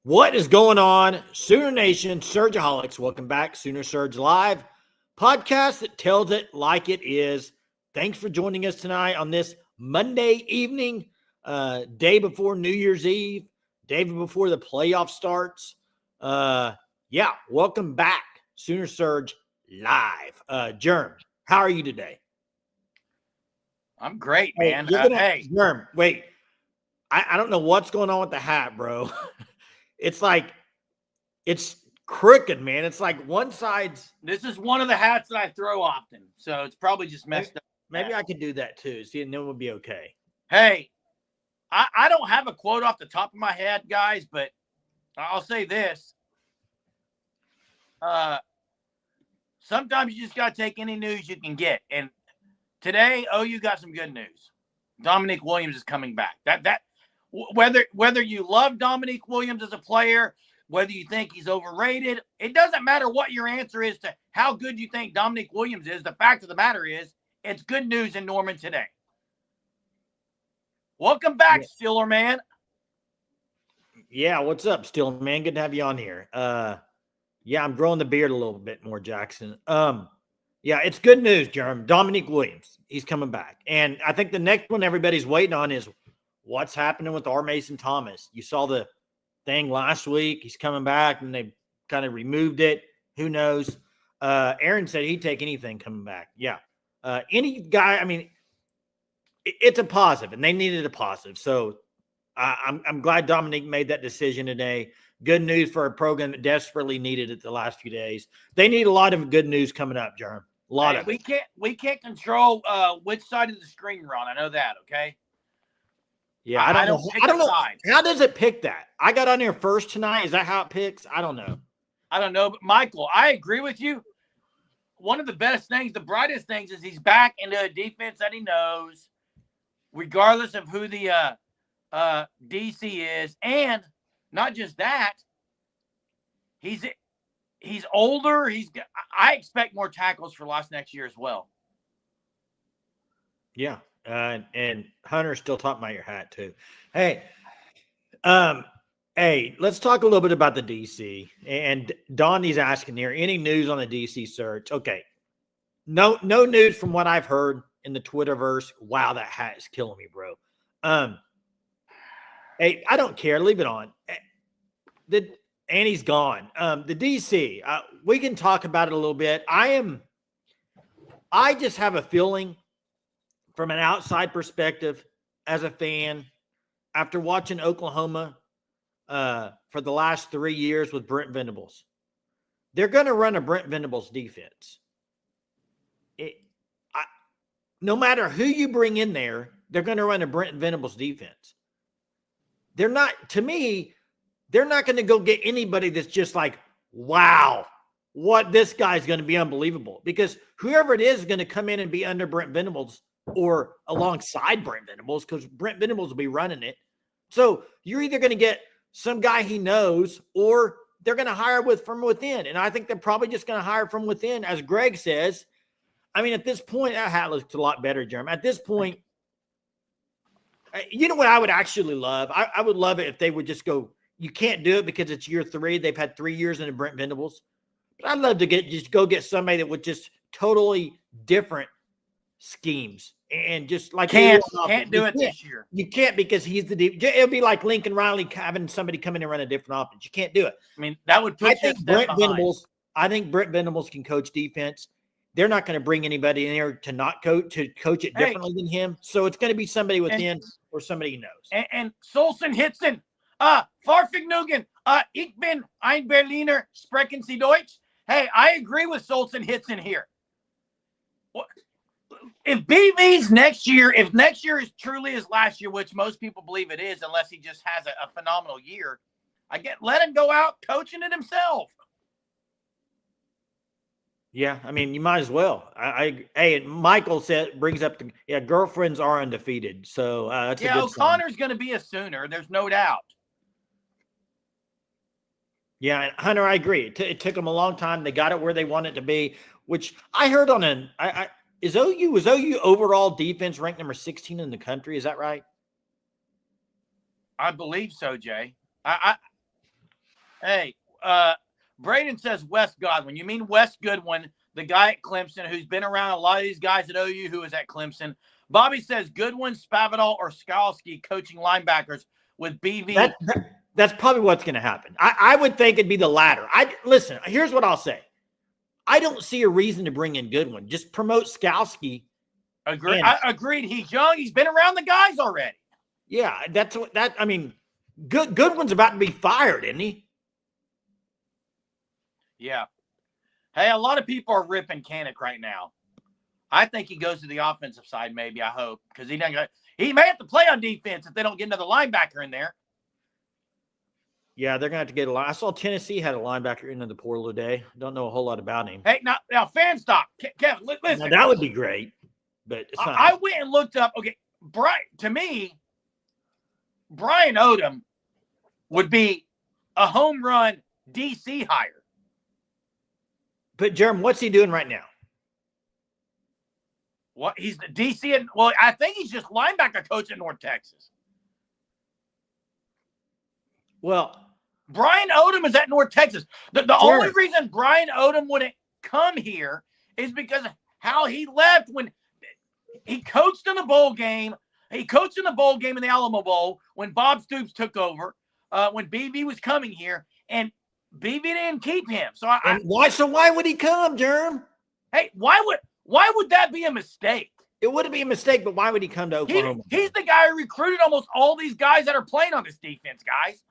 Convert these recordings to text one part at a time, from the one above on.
What is going on, Sooner Nation, Surgeaholics? Welcome back, Sooner Surge Live, podcast that tells it like it is. Thanks for joining us tonight on this Monday evening, day before New Year's Eve, day before the playoff starts. Welcome back, Sooner Surge Live. Germ, how are you today? I'm great, man. Germ, wait. I don't know what's going on with the hat, bro. It's like, it's crooked, man. It's like one side's. This is one of the hats that I throw often, so it's probably just messed up. Maybe I could do that too. See, and then we'll be okay. Hey, I don't have a quote off the top of my head, guys, but I'll say this. Sometimes you just got to take any news you can get. And today, OU got some good news. Damonic Williams is coming back. Whether you love Damonic Williams as a player, whether you think he's overrated, it doesn't matter what your answer is to how good you think Damonic Williams is. The fact of the matter is, it's good news in Norman today. Welcome back, Steeler man. Yeah, what's up, Steeler man? Good to have you on here. I'm growing the beard a little bit more, Jackson. It's good news, Jeremy. Damonic Williams, he's coming back. And I think the next one everybody's waiting on is what's happening with R. Mason Thomas. You saw the thing last week. He's coming back, and they kind of removed it. Who knows? Aaron said he'd take anything coming back. Yeah. Any guy, I mean, it's a positive, and they needed a positive. So I'm glad Damonic made that decision today. Good news for a program that desperately needed it the last few days. They need a lot of good news coming up, Jerm. A lot of it. We can't control which side of the screen we're on. I know that, okay? Yeah, I don't know. How does it pick that? I got on here first tonight. Is that how it picks? I don't know. But Michael, I agree with you. One of the best things, the brightest things, is he's back into a defense that he knows, regardless of who the DC is. And not just that, he's older. I expect more tackles for loss next year as well. Yeah. And Hunter's still talking about your hat too. Hey, let's talk a little bit about the DC. And Donnie's asking here, any news on the DC search? Okay. No news from what I've heard in the Twitterverse. Wow, that hat is killing me, bro. Hey, I don't care. Leave it on. And he's gone. The DC, we can talk about it a little bit. I just have a feeling from an outside perspective as a fan, after watching Oklahoma for the last 3 years with Brent Venables, they're going to run a Brent Venables defense. No matter who you bring in there, they're going to run a Brent Venables defense. They're not going to go get anybody that's just like, wow, what this guy's going to be unbelievable. Because whoever it is going to come in and be under Brent Venables or alongside Brent Venables, because Brent Venables will be running it. So you're either going to get some guy he knows, or they're going to hire from within. And I think they're probably just going to hire from within, as Greg says. I mean, at this point, that hat looks a lot better, Jeremy. At this point, you know what I would actually love? I would love it if they would just go, you can't do it because it's year 3. They've had 3 years into Brent Venables. But I'd love to get somebody that would just totally different schemes. And just like can't do it this year. You can't, because he's the deep. It'll be like Lincoln Riley having somebody come in and run a different offense. You can't do it. I mean, that would put Brent Venables can coach defense. They're not going to bring anybody in there to coach it differently than him. So it's going to be somebody within or somebody he knows. And Solson Hitzen, Farfignugen, ich bin ein Berliner, sprechen Sie Deutsch? Hey, I agree with Solson Hitzen here. If BV's next year, if next year is truly his last year, which most people believe it is, unless he just has a phenomenal year, let him go out coaching it himself. Yeah, I mean, you might as well. Hey, Michael brings up girlfriends are undefeated, so that's a good O'Connor's going to be a Sooner. There's no doubt. Yeah, Hunter, I agree. It took them a long time. They got it where they want it to be, which I heard on was OU overall defense ranked number 16 in the country? Is that right? I believe so, Jay. Hey, Braden says Wes Godwin. You mean Wes Goodwin, the guy at Clemson who's been around a lot of these guys at OU who was at Clemson. Bobby says Goodwin, Spavital, or Skalski coaching linebackers with BV. That's probably what's going to happen. I would think it'd be the latter. Listen, here's what I'll say. I don't see a reason to bring in Goodwin. Just promote Skalski. Agreed. He's young. He's been around the guys already. Yeah, I mean, Goodwin's about to be fired, isn't he? Yeah. Hey, a lot of people are ripping Kanak right now. I think he goes to the offensive side, maybe, I hope, because he may have to play on defense if they don't get another linebacker in there. Yeah, they're going to have to get a line. I saw Tennessee had a linebacker into the portal today. Don't know a whole lot about him. Hey, now fan stop. Kevin, listen. Now, that would be great, but it's not. I went and looked up. Okay, to me, Brian Odom would be a home run DC hire. But, Jeremy, what's he doing right now? What? He's the DC. Well, I think he's just linebacker coach in North Texas. Well, Brian Odom is at North Texas. The only reason Brian Odom wouldn't come here is because of how he left when he coached in the bowl game. He coached in the bowl game in the Alamo Bowl when Bob Stoops took over, when BB was coming here, and BB didn't keep him. So why would he come, Jerm? Hey, why would that be a mistake? It wouldn't be a mistake, but why would he come to Oklahoma? He's the guy who recruited almost all these guys that are playing on this defense, guys.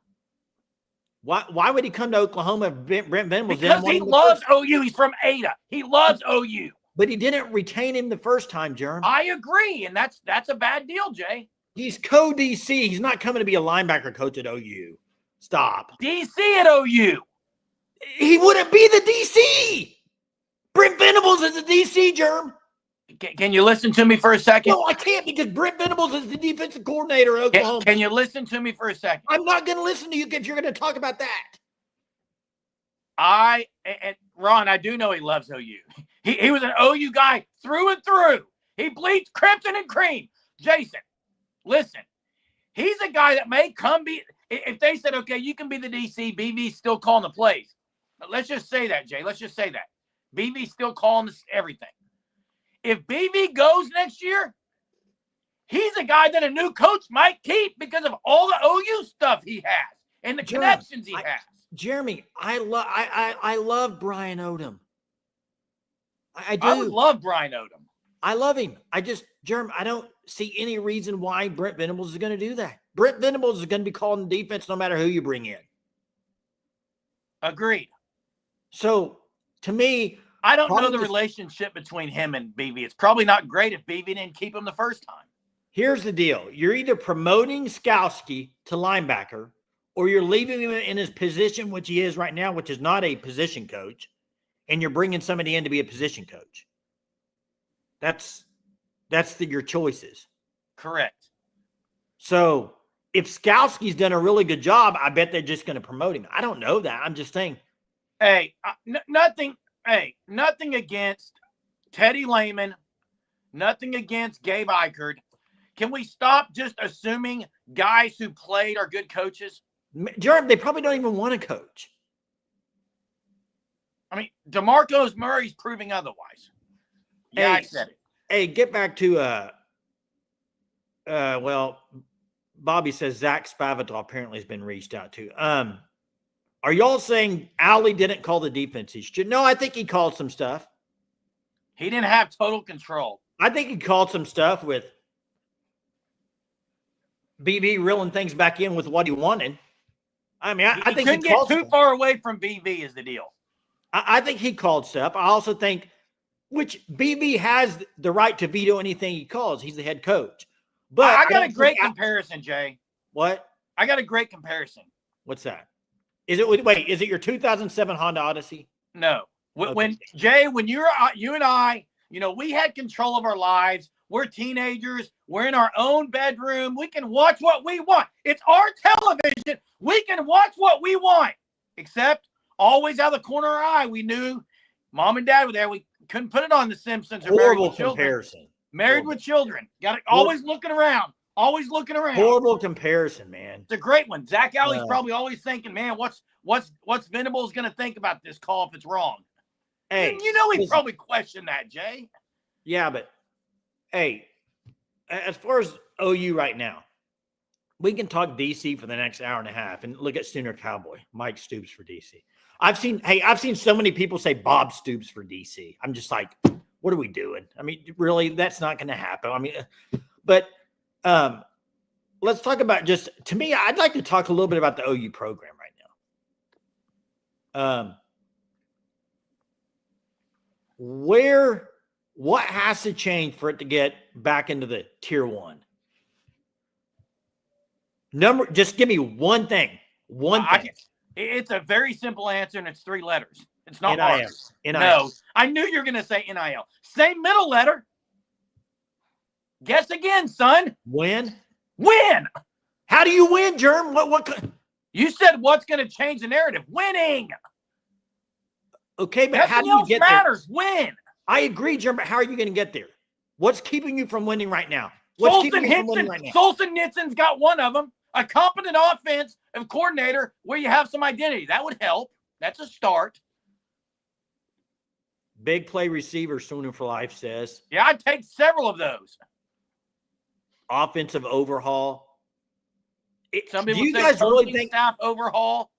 Why would he come to Oklahoma? Brent Venables because he loves OU. He's from Ada. He loves OU. But he didn't retain him the first time, Jerm. I agree, and that's a bad deal, Jay. He's co-DC. He's not coming to be a linebacker coach at OU. Stop. DC at OU. He wouldn't be the DC. Brent Venables is the DC, Jerm. Can you listen to me for a second? No, I can't because Brent Venables is the defensive coordinator of Oklahoma. Can you listen to me for a second? I'm not going to listen to you if you're going to talk about that. And Ron, I do know he loves OU. He was an OU guy through and through. He bleeds crimson and cream. Jason, listen. He's a guy that may come be – if they said, okay, you can be the DC, BV's still calling the plays. Let's just say that, Jay. Let's just say that. BV's still calling this everything. If BV goes next year, he's a guy that a new coach might keep because of all the OU stuff he has and the connections he has. Jeremy, I love Brian Odom. I do. I would love Brian Odom. I love him. Jeremy, I don't see any reason why Brent Venables is going to do that. Brent Venables is going to be calling the defense no matter who you bring in. Agreed. So, to me, I don't know the relationship between him and BV. It's probably not great if BV didn't keep him the first time. Here's the deal. You're either promoting Skalski to linebacker or you're leaving him in his position, which he is right now, which is not a position coach, and you're bringing somebody in to be a position coach. That's your choices. Correct. So if Skalski's done a really good job, I bet they're just going to promote him. I don't know that. I'm just saying. Hey, nothing against Teddy Lehman. Nothing against Gabe Eichert. Can we stop just assuming guys who played are good coaches? Jeremy, they probably don't even want to coach. I mean, DeMarcus Murray's proving otherwise. Yeah, I said it. Hey, get back to Bobby says Zach Spavital apparently has been reached out to. Are y'all saying Allie didn't call the defense? No, I think he called some stuff. He didn't have total control. I think he called some stuff with BV reeling things back in with what he wanted. I mean, I think he couldn't get too far away from BV is the deal. I think he called stuff. I also think, which BV has the right to veto anything he calls. He's the head coach. But I got a great comparison, Jay. What? I got a great comparison. What's that? Is it your 2007 Honda Odyssey? No. Okay. When you and I, we had control of our lives. We're teenagers. We're in our own bedroom. We can watch what we want. It's our television. We can watch what we want. Except always out of the corner of our eye, we knew mom and dad were there. We couldn't put it on The Simpsons or Horrible comparison. Married with Children. Got it always looking around. Always looking around. Horrible comparison, man. It's a great one. Zach Alley's probably always thinking, man, what's Venables going to think about this call if it's wrong? Hey, you know he probably questioned that, Jay. Yeah, but hey, as far as OU right now, we can talk DC for the next hour and a half and look at Sooner Cowboy, Mike Stoops for DC. I've seen so many people say Bob Stoops for DC. I'm just like, what are we doing? I mean, really, that's not going to happen. I mean, but let's talk about to me, I'd like to talk a little bit about the OU program right now. What has to change for it to get back into the tier 1? Just give me one thing. It's a very simple answer, and it's 3 letters. It's not NIL. hard. NIL. No, I knew you were going to say NIL. Same middle letter. Guess again, son. Win. How do you win, Germ? What? You said what's going to change the narrative? Winning. Okay, but how do you get matters. there? Win. I agree, Germ, but how are you going to get there? What's keeping you from winning right now? Solson Nitson's got one of them. A competent offense and coordinator where you have some identity. That would help. That's a start. Big play receiver, Sooner for Life says. Yeah, I'd take several of those. Offensive overhaul. Some people say really think staff overhaul.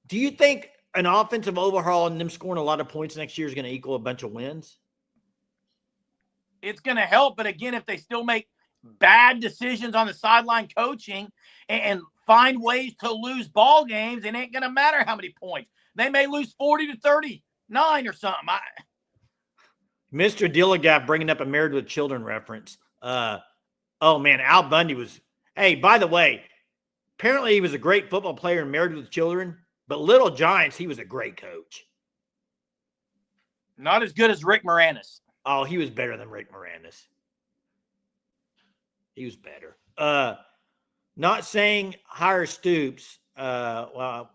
Do you think an offensive overhaul and them scoring a lot of points next year is going to equal a bunch of wins? It's going to help, but again, if they still make bad decisions on the sideline coaching and find ways to lose ball games, it ain't going to matter how many points. They may lose 40-39 or something. Mr. Dilligap bringing up a Married with Children reference. Oh, man, Al Bundy was – hey, by the way, apparently he was a great football player in Married with Children, but Little Giants, he was a great coach. Not as good as Rick Moranis. Oh, he was better than Rick Moranis. He was better. Not saying hire Stoops. But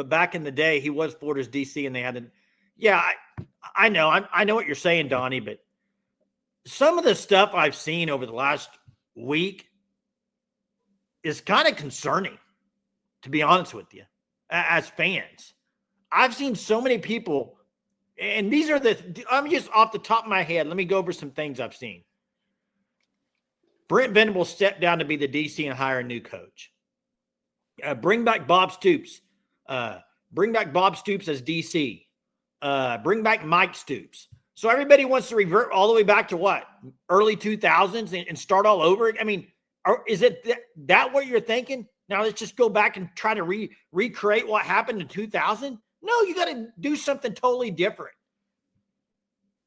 back in the day, he was Florida's DC, and they had to. Yeah, I know. I know what you're saying, Donnie. But some of the stuff I've seen over the last week is kind of concerning, to be honest with you, as fans. I've seen so many people. And these are I'm just off the top of my head. Let me go over some things I've seen. Brent Venables stepped down to be the DC and hire a new coach. Bring back Bob Stoops. Bring back Bob Stoops as DC. Bring back Mike Stoops. So everybody wants to revert all the way back to what? Early 2000s and start all over? I mean, is it that what you're thinking? Now let's just go back and try to recreate what happened in 2000? No, you got to do something totally different.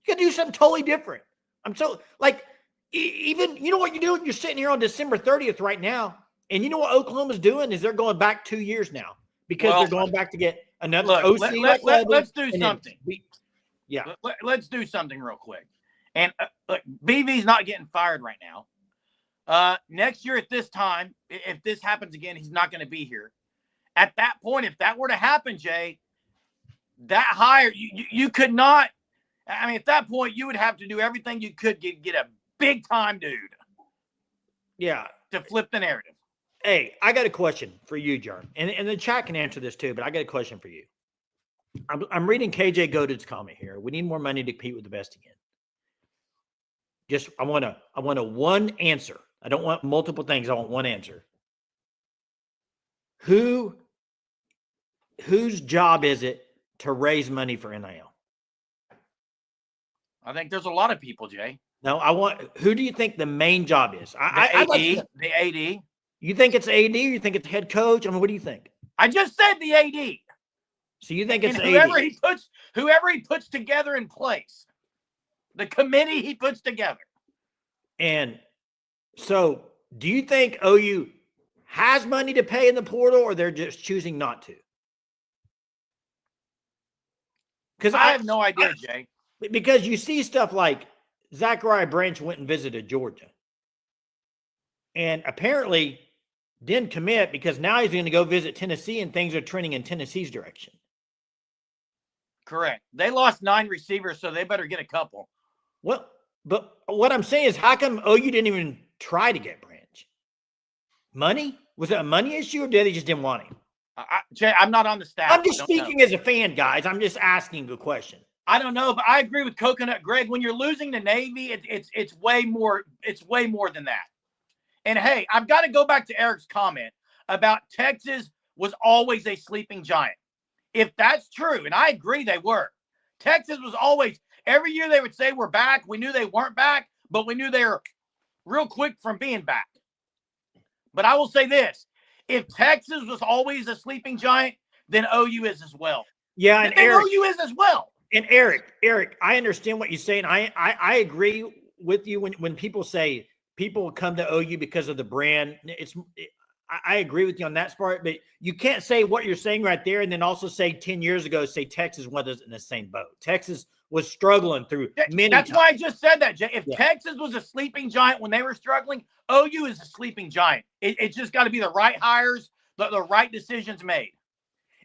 You got to do something totally different. I'm so even, you know what you're doing? You're sitting here on December 30th right now. And you know what Oklahoma's doing is they're going back 2 years now because they're going back to get another OC. Let's do something. Let's do something real quick. And look, BV's not getting fired right now. Next year at this time, if this happens again, he's not going to be here. At that point, if that were to happen, Jay, that hire, you could not. I mean, at that point, you would have to do everything you could get a big time dude. Yeah. To flip the narrative. Hey, I got a question for you, Jerm. And the chat can answer this too, but I got a question for you. I'm reading KJ Godin's comment here. We need more money to compete with the best again. Just I want a one answer. I don't want multiple things. I want one answer. Whose job is it to raise money for NIL? I think there's a lot of people, Jay. No, who do you think the main job is? The AD. You think it's AD or you think it's head coach? I mean, what do you think? I just said the AD. So you think it's whoever AD? Whoever he puts together in place. The committee he puts together. And so do you think OU has money to pay in the portal or they're just choosing not to? Because I have no idea, Jay. Because you see stuff like Zachariah Branch went and visited Georgia. And apparently didn't commit because now he's going to go visit Tennessee and things are trending in Tennessee's direction. Correct. They lost 9 receivers, so they better get a couple. Well, but what I'm saying is how come OU didn't even try to get Branch? Money? Was it a money issue, or did they just didn't want him? Jay, I'm not on the staff. I'm just speaking as a fan, guys. I'm just asking a question. I don't know, but I agree with Coconut Greg. When you're losing the Navy, it's way more. It's way more than that. And hey, I've got to go back to Eric's comment about Texas was always a sleeping giant. If that's true, and I agree they were, Texas was always, every year they would say we're back. We knew they weren't back, but we knew they were real quick from being back. But I will say this, if Texas was always a sleeping giant, then OU is as well. Yeah, and Eric, OU is as well. And Eric, I understand what you're saying. I agree with you when people say people come to OU because of the brand. I agree with you on that part, but you can't say what you're saying right there and then also say 10 years ago, say Texas wasn't in the same boat. Texas was struggling through many That's times. why I just said that, Jay. If Texas was a sleeping giant when they were struggling, OU is a sleeping giant. It's just got to be the right hires, the right decisions made.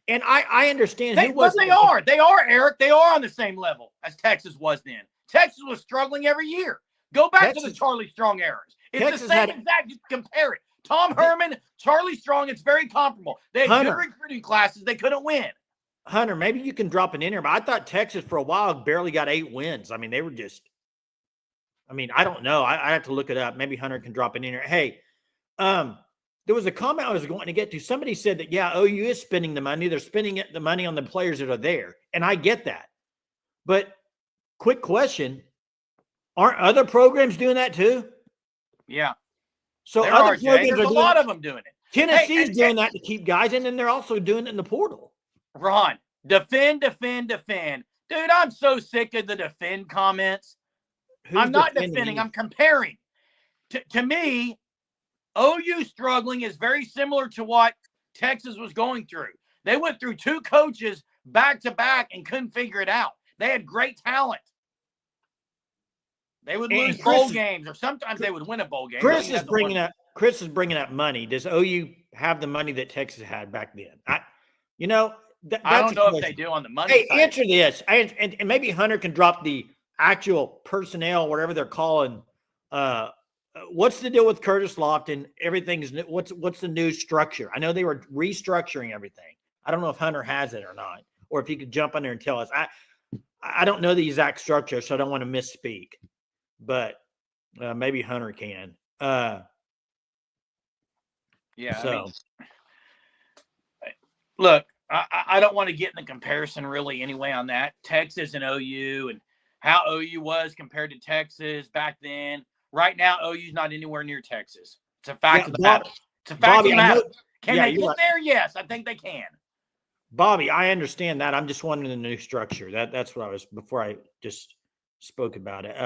And I understand they are. They are, Eric. They are on the same level as Texas was then. Texas was struggling every year. Go back to the Charlie Strong eras. It's Texas the same exact. Just compare it. Tom Herman, Charlie Strong, it's very comparable. They had good recruiting classes. They couldn't win. Hunter, maybe you can drop it in there, but I thought Texas for a while barely got 8 wins. I mean, they were just – I don't know. I have to look it up. Maybe Hunter can drop it in there. Hey, there was a comment I was going to get to. Somebody said that, yeah, OU is spending the money. They're spending the money on the players that are there, and I get that. But quick question, aren't other programs doing that too? Yeah. So other programs there's a lot of them doing it. Tennessee's doing that to keep guys, and then they're also doing it in the portal. Ron, defend. Dude, I'm so sick of the defend comments. I'm not defending. I'm comparing. To me, OU struggling is very similar to what Texas was going through. They went through 2 coaches back to back and couldn't figure it out. They had great talent. They would lose bowl games, or sometimes they would win a bowl game. Chris is bringing up money. Does OU have the money that Texas had back then? I don't know if they do on the money. Hey, side. Answer this, and maybe Hunter can drop the actual personnel, whatever they're calling. What's the deal with Curtis Lofton? Everything's what's the new structure? I know they were restructuring everything. I don't know if Hunter has it or not, or if he could jump on there and tell us. I don't know the exact structure, so I don't want to misspeak. But maybe Hunter can. Look, I don't want to get in the comparison really anyway on that. Texas and OU and how OU was compared to Texas back then. Right now, OU's not anywhere near Texas. It's a fact of the matter. It's a fact of the matter. Can they get there? Yes, I think they can. Bobby, I understand that. I'm just wondering the new structure. That's what I was before I just spoke about it.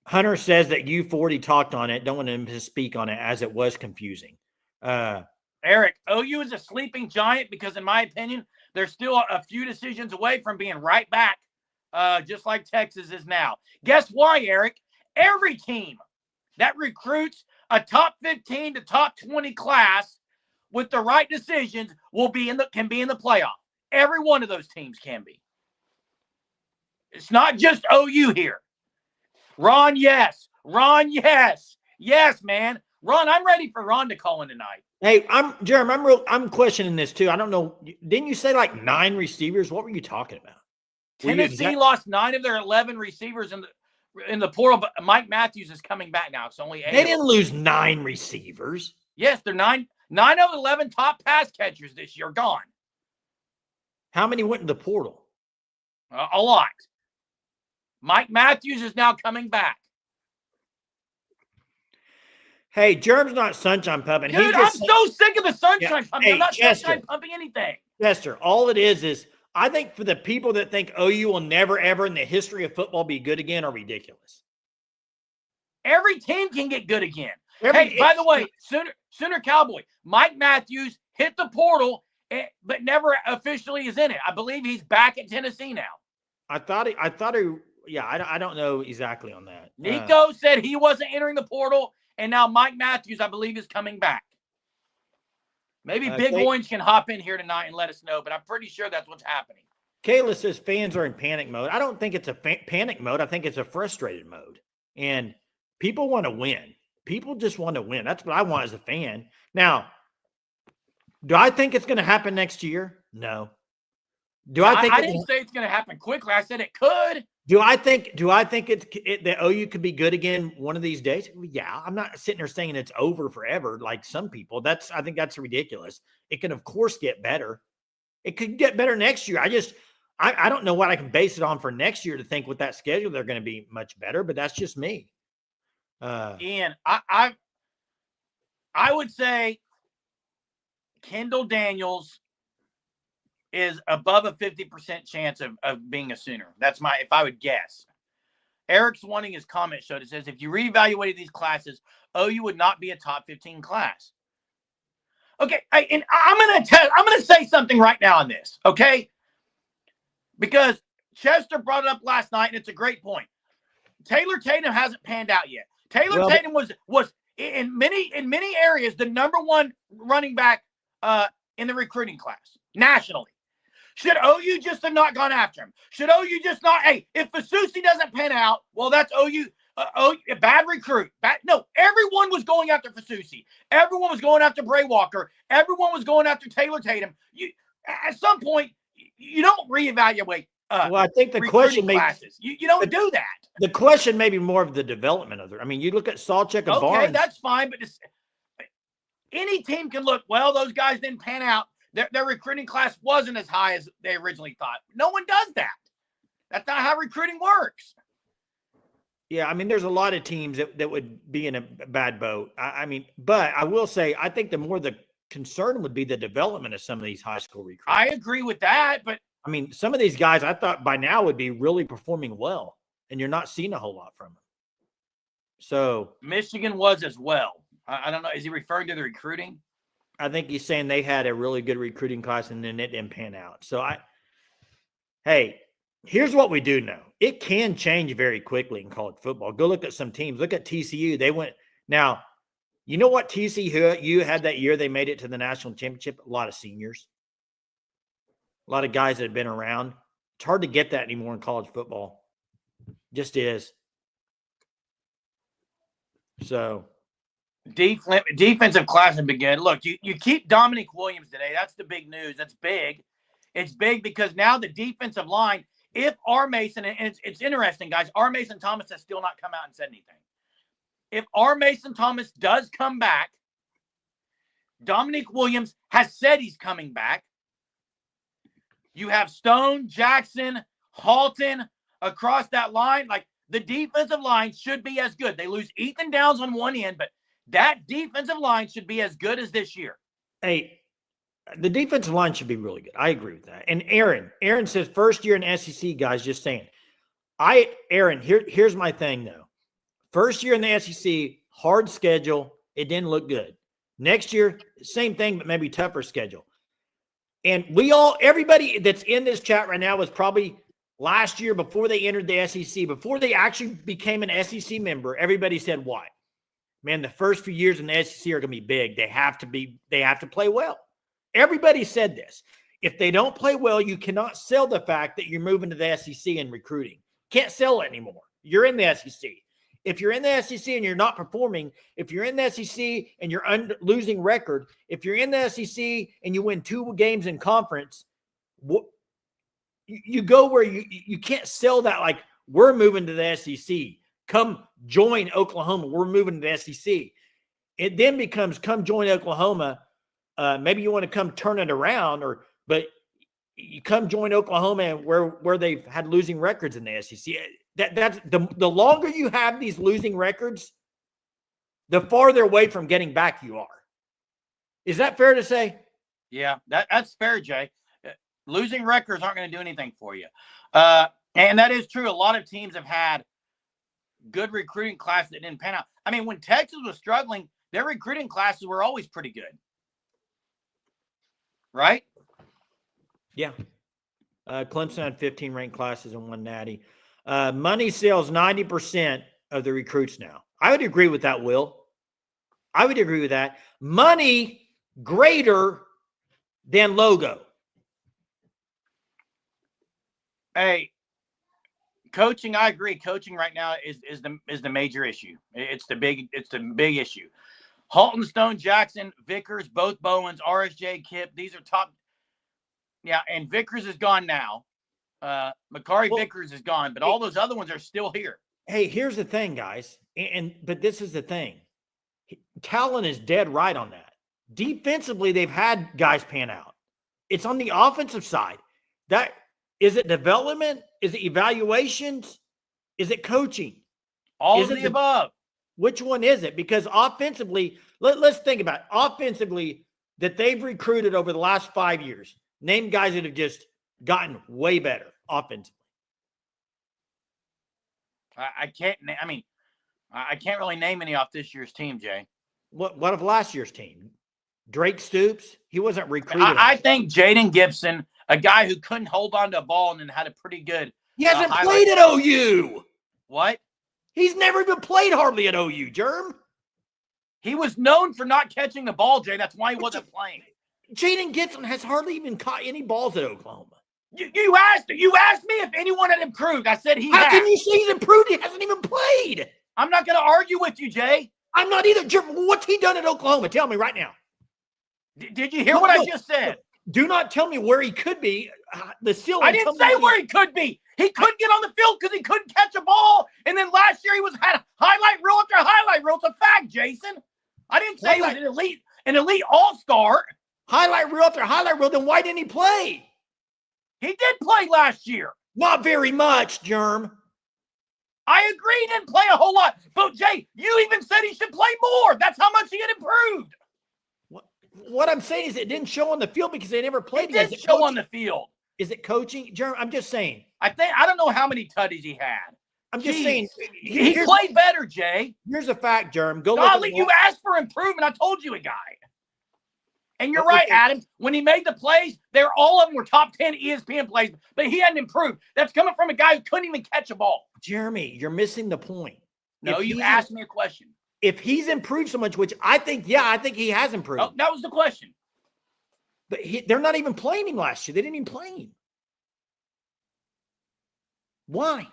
Hunter says that U40 talked on it. Don't want him to speak on it as it was confusing. Eric, OU is a sleeping giant because, in my opinion, they're still a few decisions away from being right back, just like Texas is now. Guess why, Eric? Every team that recruits a top 15 to top 20 class with the right decisions can be in the playoff. Every one of those teams can be. It's not just OU here. Ron, yes. Yes, man. Ron, I'm ready for Ron to call in tonight. Hey, Jeremy, I'm questioning this too. I don't know. Didn't you say like 9 receivers? What were you talking about? Tennessee lost 9 of their 11 receivers in the portal, but Mike Matthews is coming back now. It's only 8. They didn't lose 9 receivers. Yes, they're 9 of 11 top pass catchers this year gone. How many went in the portal? A lot. Mike Matthews is now coming back. Hey, Germ's not sunshine pumping. Dude, I'm so sick of the sunshine pumping. Hey, I'm not sunshine pumping anything. Chester, all it is I think for the people that think OU will never, ever in the history of football be good again are ridiculous. Every team can get good again. By the way, Sooner Cowboy, Mike Matthews hit the portal, but never officially is in it. I believe he's back at Tennessee now. I thought he. Yeah, I don't know exactly on that. Nico said he wasn't entering the portal, and now Mike Matthews, I believe, is coming back. Maybe Big Orange can hop in here tonight and let us know, but I'm pretty sure that's what's happening. Kayla says fans are in panic mode. I don't think it's a panic mode. I think it's a frustrated mode. And people want to win. People just want to win. That's what I want as a fan. Now, do I think it's going to happen next year? No. Do I think I didn't say it's going to happen quickly. I said it could. Do I think that OU could be good again one of these days? Yeah, I'm not sitting there saying it's over forever like some people. I think that's ridiculous. It can of course get better. It could get better next year. I don't know what I can base it on for next year to think with that schedule they're going to be much better, but that's just me. Ian, I would say Kendall Daniels is above a 50% chance of being a Sooner. That's if I would guess. Eric's wanting his comment showed. It says, if you reevaluated these classes, OU would not be a top 15 class. Okay, and I'm going to say something right now on this, okay? Because Chester brought it up last night, and it's a great point. Taylor Tatum hasn't panned out yet. Tatum was in many areas the number one running back in the recruiting class nationally. Should OU just have not gone after him? Should OU just not? Hey, if Fasusi doesn't pan out, well, that's OU. A bad recruit. No, everyone was going after Fasusi. Everyone was going after Bray Walker. Everyone was going after Taylor Tatum. At some point, you don't reevaluate. Well, I think the question classes. You don't do that. The question may be more of the development of it. I mean, you look at Sawchuk and Barnes. Okay, that's fine, but any team can look. Well, those guys didn't pan out. Their recruiting class wasn't as high as they originally thought. No one does that. That's not how recruiting works. Yeah, I mean, there's a lot of teams that would be in a bad boat. But I will say, I think the more the concern would be the development of some of these high school recruits. I agree with that, but I mean, some of these guys I thought by now would be really performing well, and you're not seeing a whole lot from them. So Michigan was as well. I don't know. Is he referring to the recruiting? I think he's saying they had a really good recruiting class and then it didn't pan out. So hey, here's what we do know. It can change very quickly in college football. Go look at some teams. Look at TCU. They went now. You know what TCU had that year they made it to the national championship? A lot of seniors. A lot of guys that had been around. It's hard to get that anymore in college football. Just is. So defensive class has been good. Look, you keep Damonic Williams today. That's the big news. That's big. It's big because now the defensive line, if R. Mason, and it's interesting, guys, R. Mason Thomas has still not come out and said anything. If R. Mason Thomas does come back, Damonic Williams has said he's coming back. You have Stone, Jackson, Halton across that line. Like, the defensive line should be as good. They lose Ethan Downs on one end, but that defensive line should be as good as this year. Hey, the defensive line should be really good. I agree with that. And Aaron says first year in SEC, guys, just saying. Aaron, here's my thing, though. First year in the SEC, hard schedule. It didn't look good. Next year, same thing, but maybe tougher schedule. And everybody that's in this chat right now was probably last year before they entered the SEC, before they actually became an SEC member, everybody said, why? Man, the first few years in the SEC are going to be big. They have to play well. Everybody said this. If they don't play well, you cannot sell the fact that you're moving to the SEC and recruiting. Can't sell it anymore. You're in the SEC. If you're in the SEC and you're not performing, if you're in the SEC and you're losing record, if you're in the SEC and you win 2 games in conference, you go where you can't sell that like we're moving to the SEC. Come join Oklahoma. We're moving to the SEC. It then becomes come join Oklahoma. Maybe you want to come turn it around, but you come join Oklahoma and where they've had losing records in the SEC. That's the longer you have these losing records, the farther away from getting back you are. Is that fair to say? Yeah, that's fair, Jay. Losing records aren't going to do anything for you. And that is true. A lot of teams have had good recruiting classes that didn't pan out. I mean, when Texas was struggling, their recruiting classes were always pretty good. Right? Yeah. Clemson had 15 ranked classes and 1 natty. Money sells 90% of the recruits now. I would agree with that, Will. I would agree with that. Money greater than logo. Hey, Coaching, I agree. Coaching right now is the major issue. It's the big issue. Halton, Stone, Jackson, Vickers, both Bowens, RSJ, Kip. These are top. Yeah, and Vickers is gone now. Makari Vickers is gone, but all those other ones are still here. Hey, here's the thing, guys. But this is the thing. Talon is dead right on that. Defensively, they've had guys pan out. It's on the offensive side. That is it development? Is it evaluations? Is it coaching? All of the above. Which one is it? Because offensively, let's think about it. Offensively that they've recruited over the last 5 years. Name guys that have just gotten way better offensively. I can't really name any off this year's team, Jay. What of last year's team? Drake Stoops? He wasn't recruited. I think Jaden Gibson, a guy who couldn't hold on to a ball and then had a pretty good. He hasn't played at OU. What? He's never even played hardly at OU, Germ. He was known for not catching the ball, Jay. That's why he wasn't playing. Jaden Gibson has hardly even caught any balls at Oklahoma. You asked me if anyone had improved. I said he has. How can you say he's improved? He hasn't even played. I'm not going to argue with you, Jay. I'm not either. Germ, what's he done at Oklahoma? Tell me right now. Did you hear what I just said? Do not tell me where he could be. The ceiling. I didn't say where he could be. He couldn't get on the field because he couldn't catch a ball. And then last year he had highlight reel after highlight reel. It's a fact, Jason. I didn't say he was an elite all-star. Highlight reel after highlight reel. Then why didn't he play? He did play last year. Not very much, Germ. I agree he didn't play a whole lot. But, Jay, you even said he should play more. That's how much he had improved. What I'm saying is it didn't show on the field because they never played. It didn't show on the field. Is it coaching? Germ, I'm just saying. I don't know how many tutties he had. I'm just saying. He played better, Jay. Here's a fact, Germ. Go Golly, you asked for improvement. I told you a guy. And you're right, Adam. When he made the plays, all of them were top 10 ESPN plays, but he hadn't improved. That's coming from a guy who couldn't even catch a ball. Jeremy, you're missing the point. No, you asked me a question. If he's improved so much, which I think he has improved. Oh, that was the question. But they're not even playing him last year. They didn't even play him. Why?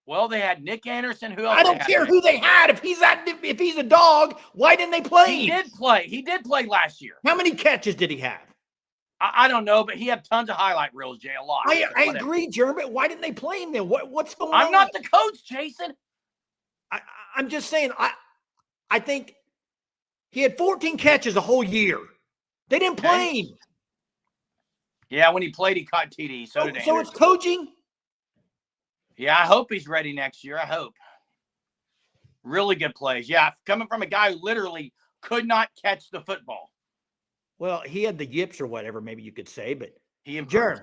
Well, they had Nick Anderson. Who else? I don't care who they had. If he's a dog, why didn't they play him? He did play last year. How many catches did he have? I don't know, but he had tons of highlight reels, Jay, a lot. I agree, Jeremy. Why didn't they play him then? What's going on? I'm not the coach, Jason. I'm just saying, I think he had 14 catches a whole year. They didn't play him. Yeah, when he played, he caught TD. So it's coaching? Yeah, I hope he's ready next year. I hope. Really good plays. Yeah, coming from a guy who literally could not catch the football. Well, he had the yips or whatever, maybe you could say, but he improved.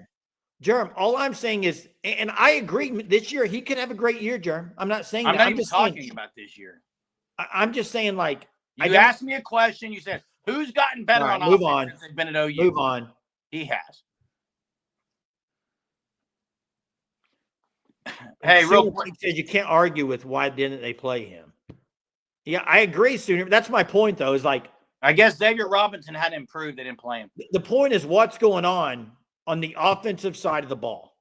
Germ, all I'm saying is, and I agree, this year he could have a great year, Germ. I'm not saying I'm not even talking about this year. I'm just saying, like, you asked me a question. You said, who's gotten better on offense since they've been at OU? Move on. He has. Hey, real quick. Said you can't argue with why didn't they play him. Yeah, I agree, Sooner. That's my point, though, is like, I guess Xavier Robinson had improved. They didn't play him. The point is what's going on the offensive side of the ball,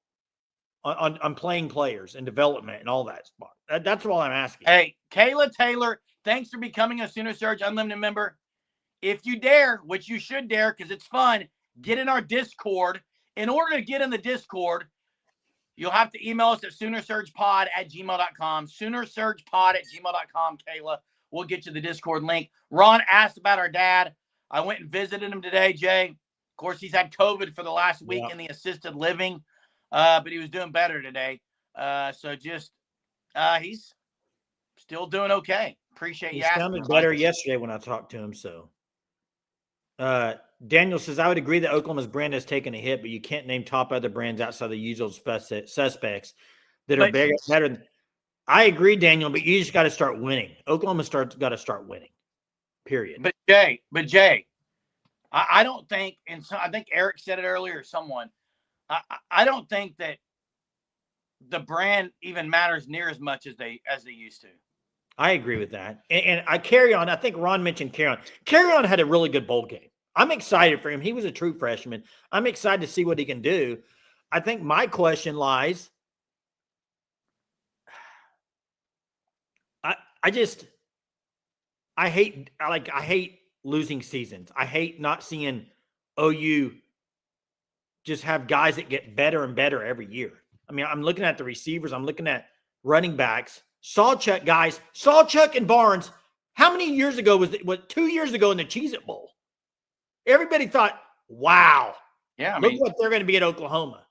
on playing players and development and all that spot. That's all I'm asking. Hey, Kayla Taylor, thanks for becoming a Sooner Surge Unlimited member. If you dare, which you should dare because it's fun, get in our Discord. In order to get in the Discord, you'll have to email us at SoonerSurgePod@gmail.com. SoonerSurgePod@gmail.com, Kayla. We'll get you the Discord link. Ron asked about our dad. I went and visited him today, Jay. Of course, he's had COVID for the last week in the assisted living, but he was doing better today. He's still doing okay. Appreciate you asking. He sounded better yesterday when I talked to him. So, Daniel says, I would agree that Oklahoma's brand has taken a hit, but you can't name top other brands outside the usual suspects that are better than. I agree, Daniel, but you just got to start winning. Oklahoma got to start winning, period. But Jay, I don't think, and so I think Eric said it earlier, or someone, I don't think that the brand even matters near as much as they used to. I agree with that. And I carry on. I think Ron mentioned Carry On. Carry On had a really good bowl game. I'm excited for him. He was a true freshman. I'm excited to see what he can do. I think my question lies, I hate losing seasons. I hate not seeing OU just have guys that get better and better every year. I mean, I'm looking at the receivers. I'm looking at running backs. Sawchuck guys. Sawchuck and Barnes. How many years ago was it? What, 2 years ago in the Cheez-It Bowl? Everybody thought, wow. Yeah, look what they're going to be at Oklahoma.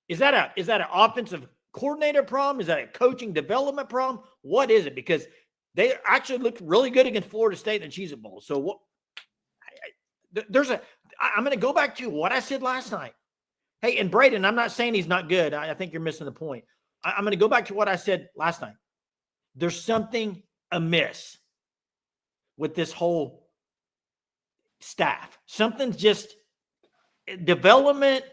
Is that an offensive coordinator problem? Is that a coaching development problem? What is it? Because they actually looked really good against Florida State in the Cheez-It Bowl. So what? I'm going to go back to what I said last night. Hey, and Braden, I'm not saying he's not good. I think you're missing the point. I'm going to go back to what I said last night. There's something amiss with this whole staff. Something's just development,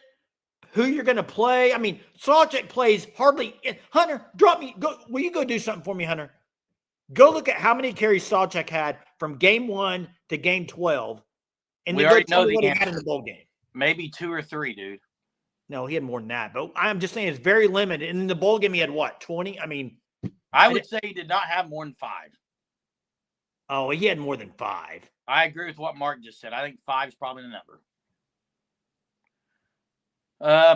who you're going to play. I mean, Sawcheck plays hardly. Hunter, drop me. Will you go do something for me, Hunter? Go look at how many carries Sawcheck had from game 1 to game 12. And we then already go know what the he had answer. in the bowl game. Maybe 2 or 3, dude. No, he had more than that. But I'm just saying it's very limited. And in the bowl game, he had what, 20? I mean, I would say he did not have more than 5. Oh, he had more than 5. I agree with what Mark just said. I think 5 is probably the number.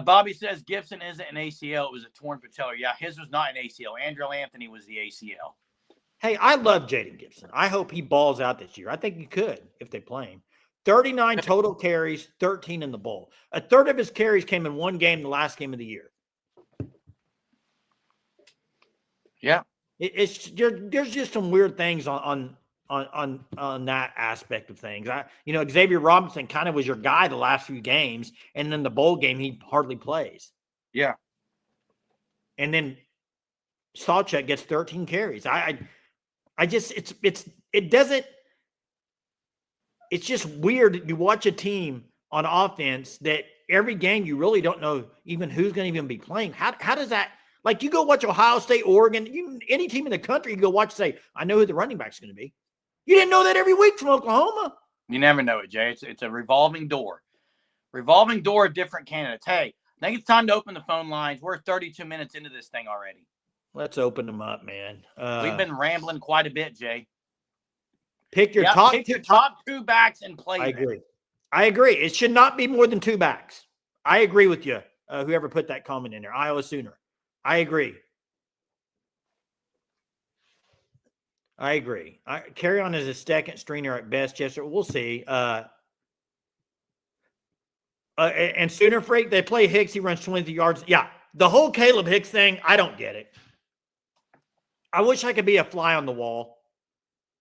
Bobby says Gibson isn't an ACL. It was a torn patellar. Yeah, his was not an ACL. Andrew Anthony was the ACL. Hey, I love Jaden Gibson. I hope he balls out this year. I think he could if they play him. 39 total carries, 13 in the bowl. A third of his carries came in one game, the last game of the year. Yeah. There's just some weird things on that aspect of things. Xavier Robinson kind of was your guy the last few games, and then the bowl game he hardly plays. Yeah. And then Sawcheck gets 13 carries. It's just weird. You watch a team on offense that every game you really don't know even who's going to even be playing. How does that, like, you go watch Ohio State, Oregon, any team in the country, you go watch and say, I know who the running back's going to be. You didn't know that every week from Oklahoma. You never know it, Jay. It's a revolving door. Revolving door of different candidates. Hey, I think it's time to open the phone lines. We're 32 minutes into this thing already. Let's open them up, man. We've been rambling quite a bit, Jay. Pick your top 2 backs and play them. I agree. It should not be more than 2 backs. I agree with you. Whoever put that comment in there, Iowa Sooner. I agree. Carry on as a second stringer at best, Chester. We'll see. And Sooner Freak, they play Hicks. He runs 20 yards. Yeah, the whole Caleb Hicks thing, I don't get it. I wish I could be a fly on the wall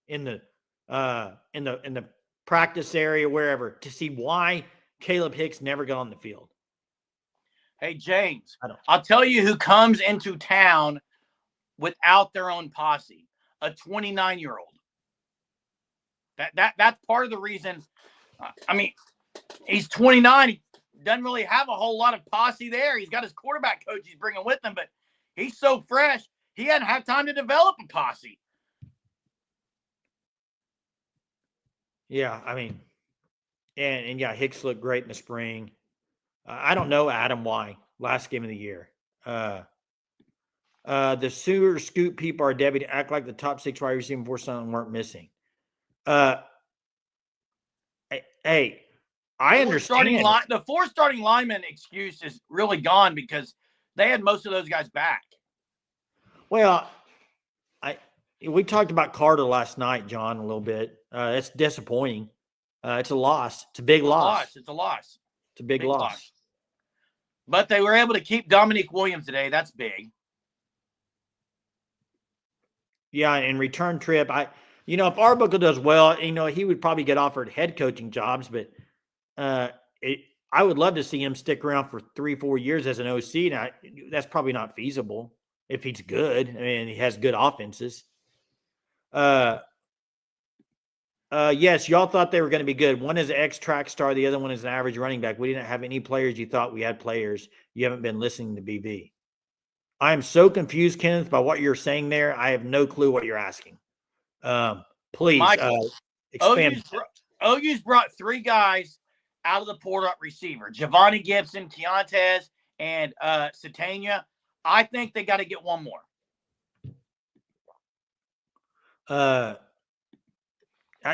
in the practice area, wherever, to see why Caleb Hicks never got on the field. Hey, James, I'll tell you who comes into town without their own posse. A 29-year-old. That's part of the reason. I mean, he's 29. He doesn't really have a whole lot of posse there. He's got his quarterback coach he's bringing with him, but he's so fresh, he hadn't had time to develop a posse. Yeah, I mean, and yeah, Hicks looked great in the spring. I don't know, Adam, why. Last game of the year. The Sewer Scoop people are Debbie to act like the top 6 wide receivers before something weren't missing. Hey, I understand. The 4 starting lineman excuse is really gone because they had most of those guys back. Well, we talked about Carter last night, John, a little bit. It's disappointing. It's a loss. It's a big loss. It's a loss. It's a big loss. But they were able to keep Domonic Williams today. That's big. Yeah, and return trip. If Arbuckle does well, he would probably get offered head coaching jobs, but I would love to see him stick around for 3-4 years as an OC. Now, that's probably not feasible if he's good. I mean, he has good offenses. Yes, y'all thought they were going to be good. One is an ex-track star. The other one is an average running back. We didn't have any players. You thought we had players. You haven't been listening to BB. I am so confused, Kenneth, by what you're saying there. I have no clue what you're asking. Please expand. OU's brought 3 guys out of the portal at receiver. Giovanni Gibson, Keontez, and Satania. I think they got to get one more.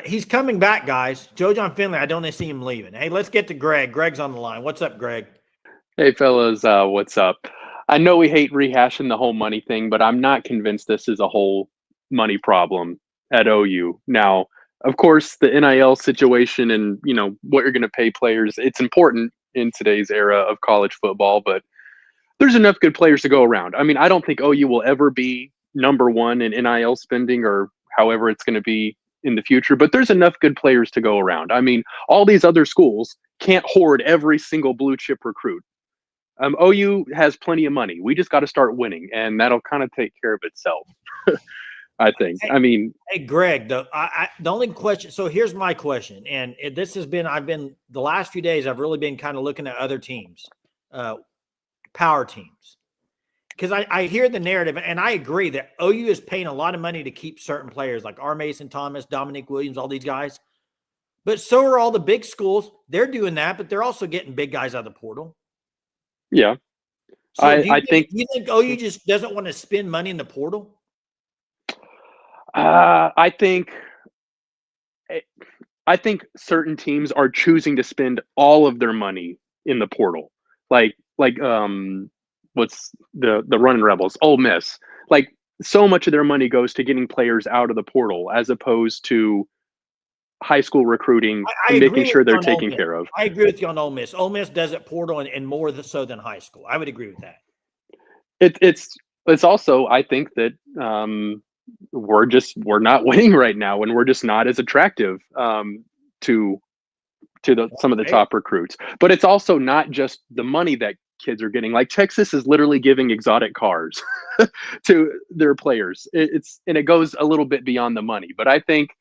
He's coming back, guys. Joe John Finley, I don't see him leaving. Hey, let's get to Greg. Greg's on the line. What's up, Greg? Hey fellas, what's up? I know we hate rehashing the whole money thing, but I'm not convinced this is a whole money problem at OU. Now, of course, the NIL situation and what you're going to pay players, it's important in today's era of college football, but there's enough good players to go around. I mean, I don't think OU will ever be number one in NIL spending or however it's going to be in the future, but there's enough good players to go around. I mean, all these other schools can't hoard every single blue chip recruit. OU has plenty of money. We just got to start winning, and that'll kind of take care of itself. I think. Hey, I mean, hey, Greg, the only question. So here's my question, and this has been. I've been the last few days. I've really been kind of looking at other teams, power teams, because I hear the narrative, and I agree that OU is paying a lot of money to keep certain players like R. Mason Thomas, Dominic Williams, all these guys. But so are all the big schools. They're doing that, but they're also getting big guys out of the portal. Yeah. So do you think OU just doesn't want to spend money in the portal? I think certain teams are choosing to spend all of their money in the portal. Like what's the Running Rebels, Ole Miss. Like so much of their money goes to getting players out of the portal as opposed to high school recruiting and making sure they're taken care of. I agree with you on Ole Miss. Ole Miss does it portal and more so than high school. I would agree with that. It's also, I think that we're not winning right now, and we're just not as attractive to some of the top recruits. But it's also not just the money that kids are getting. Like Texas is literally giving exotic cars to their players. And it goes a little bit beyond the money. But I think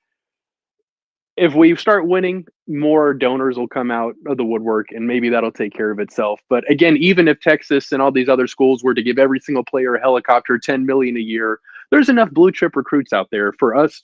if we start winning, more donors will come out of the woodwork, and maybe that'll take care of itself. But again, even if Texas and all these other schools were to give every single player a helicopter, $10 million a year, there's enough blue chip recruits out there for us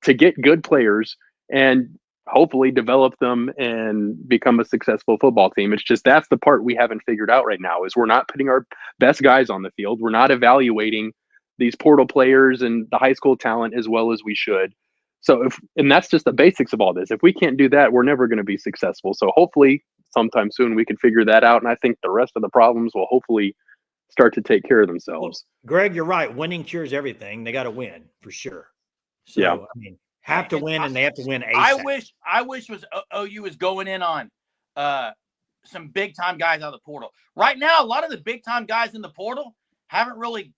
to get good players and hopefully develop them and become a successful football team. It's just that's the part we haven't figured out right now is we're not putting our best guys on the field. We're not evaluating these portal players and the high school talent as well as we should. So and that's just the basics of all this. If we can't do that, we're never going to be successful. So hopefully sometime soon we can figure that out. And I think the rest of the problems will hopefully start to take care of themselves. Well, Greg, you're right. Winning cures everything. They got to win for sure. So, yeah. I mean, have to win, and they have to win ASAP. I wish OU was going in on some big time guys out of the portal. Right now, a lot of the big time guys in the portal haven't really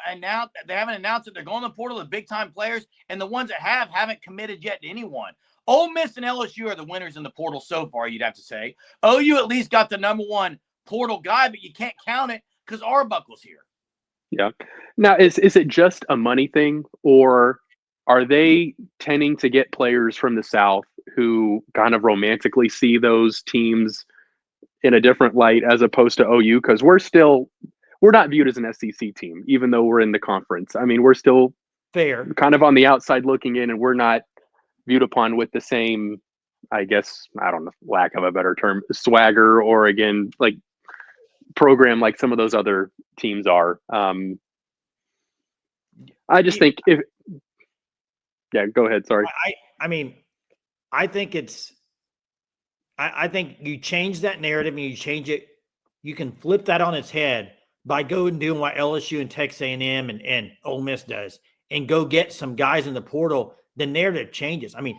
announced. They haven't announced that they're going to the portal. The big time players and the ones that haven't committed yet to anyone. Ole Miss and LSU are the winners in the portal so far. You'd have to say OU at least got the number one portal guy, but you can't count it because Arbuckle's here. Yeah. Now, is it just a money thing, or are they tending to get players from the South who kind of romantically see those teams in a different light as opposed to OU? Because we're not viewed as an SEC team, even though we're in the conference. I mean, we're still fair, kind of on the outside looking in, and we're not viewed upon with the same, I guess, I don't know, lack of a better term, swagger, or again, like program like some of those other teams are. I just think go ahead. Sorry. I mean, I think I think you change that narrative and you change it. You can flip that on its head by going and doing what LSU and Texas A&M and Ole Miss does, and go get some guys in the portal. The narrative changes. I mean,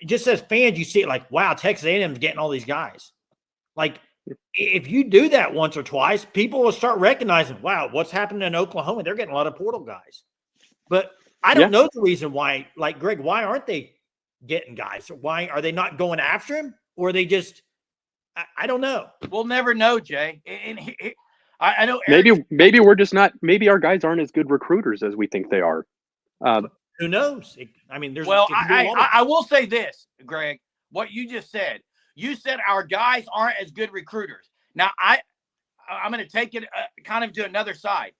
just as fans, you see it like, wow, Texas A&M is getting all these guys. Like, if you do that once or twice, people will start recognizing, wow, what's happening in Oklahoma? They're getting a lot of portal guys. But I don't know the reason why. Like, Greg, why aren't they getting guys? Why are they not going after him? Or are they just I don't know. We'll never know, Jay. And I know maybe we're just not. Maybe our guys aren't as good recruiters as we think they are. Who knows? I mean, there's. Well, I will say this, Greg. What you just said. You said our guys aren't as good recruiters. Now, I'm going to take it kind of to another side.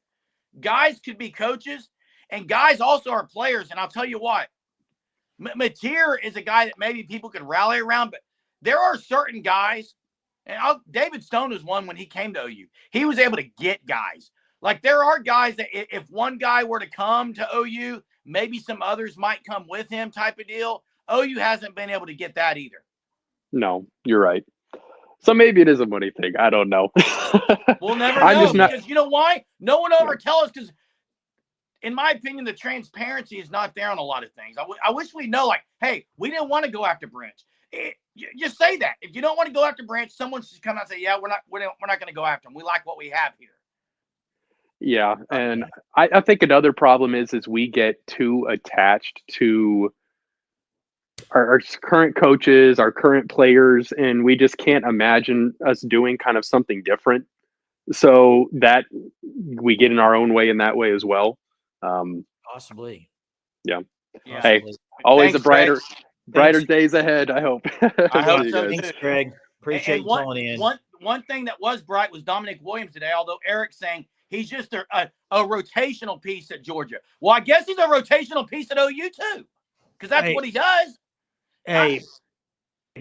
Guys could be coaches, and guys also are players. And I'll tell you what, Mateer is a guy that maybe people could rally around, but there are certain guys, and David Stone was one when he came to OU. He was able to get guys. Like, there are guys that if one guy were to come to OU, maybe some others might come with him type of deal. OU hasn't been able to get that either. No, you're right. So maybe it is a money thing. I don't know. We'll never I'm know just not. because you know why? No one will ever tell us because, in my opinion, the transparency is not there on a lot of things. I wish we know, like, hey, we didn't want to go after Branch. Just say that. If you don't want to go after Branch, someone should come out and say, yeah, we're not going to go after him. We like what we have here. Yeah, and I think another problem is we get too attached to our current coaches, our current players, and we just can't imagine us doing kind of something different. So that we get in our own way in that way as well. Possibly. Yeah. Yeah. Hey, Possibly. always Thanks, a brighter Thanks. days ahead, I hope. I hope See you so, guys. Thanks, Greg. Appreciate you calling in. One thing that was bright was Dominic Williams today, although Eric's saying he's just a rotational piece at Georgia. Well, I guess he's a rotational piece at OU too, because that's what he does. Hey,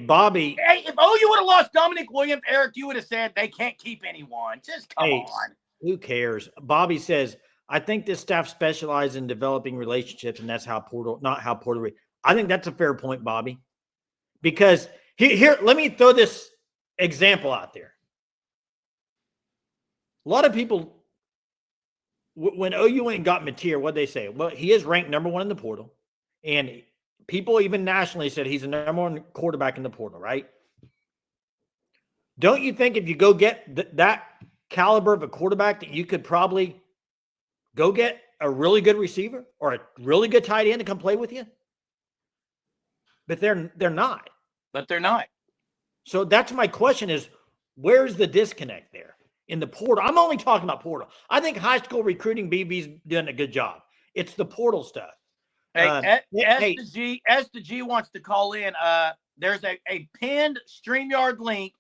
Bobby. Hey, if OU would have lost Dominic Williams, Eric, you would have said they can't keep anyone. Just come on. Who cares? Bobby says, I think this staff specializes in developing relationships, and that's how not how Puerto Rico. I think that's a fair point, Bobby. Because here, let me throw this example out there. A lot of people, when OU went and got Mateer, what'd they say? Well, he is ranked number 1 in the portal. And people even nationally said he's the number 1 quarterback in the portal, right? Don't you think if you go get that caliber of a quarterback that you could probably go get a really good receiver or a really good tight end to come play with you? But they're not. But they're not. So that's my question is, where's the disconnect there in the portal? I'm only talking about portal. I think high school recruiting BB's done a good job. It's the portal stuff. Hey, S to G wants to call in. There's a pinned StreamYard link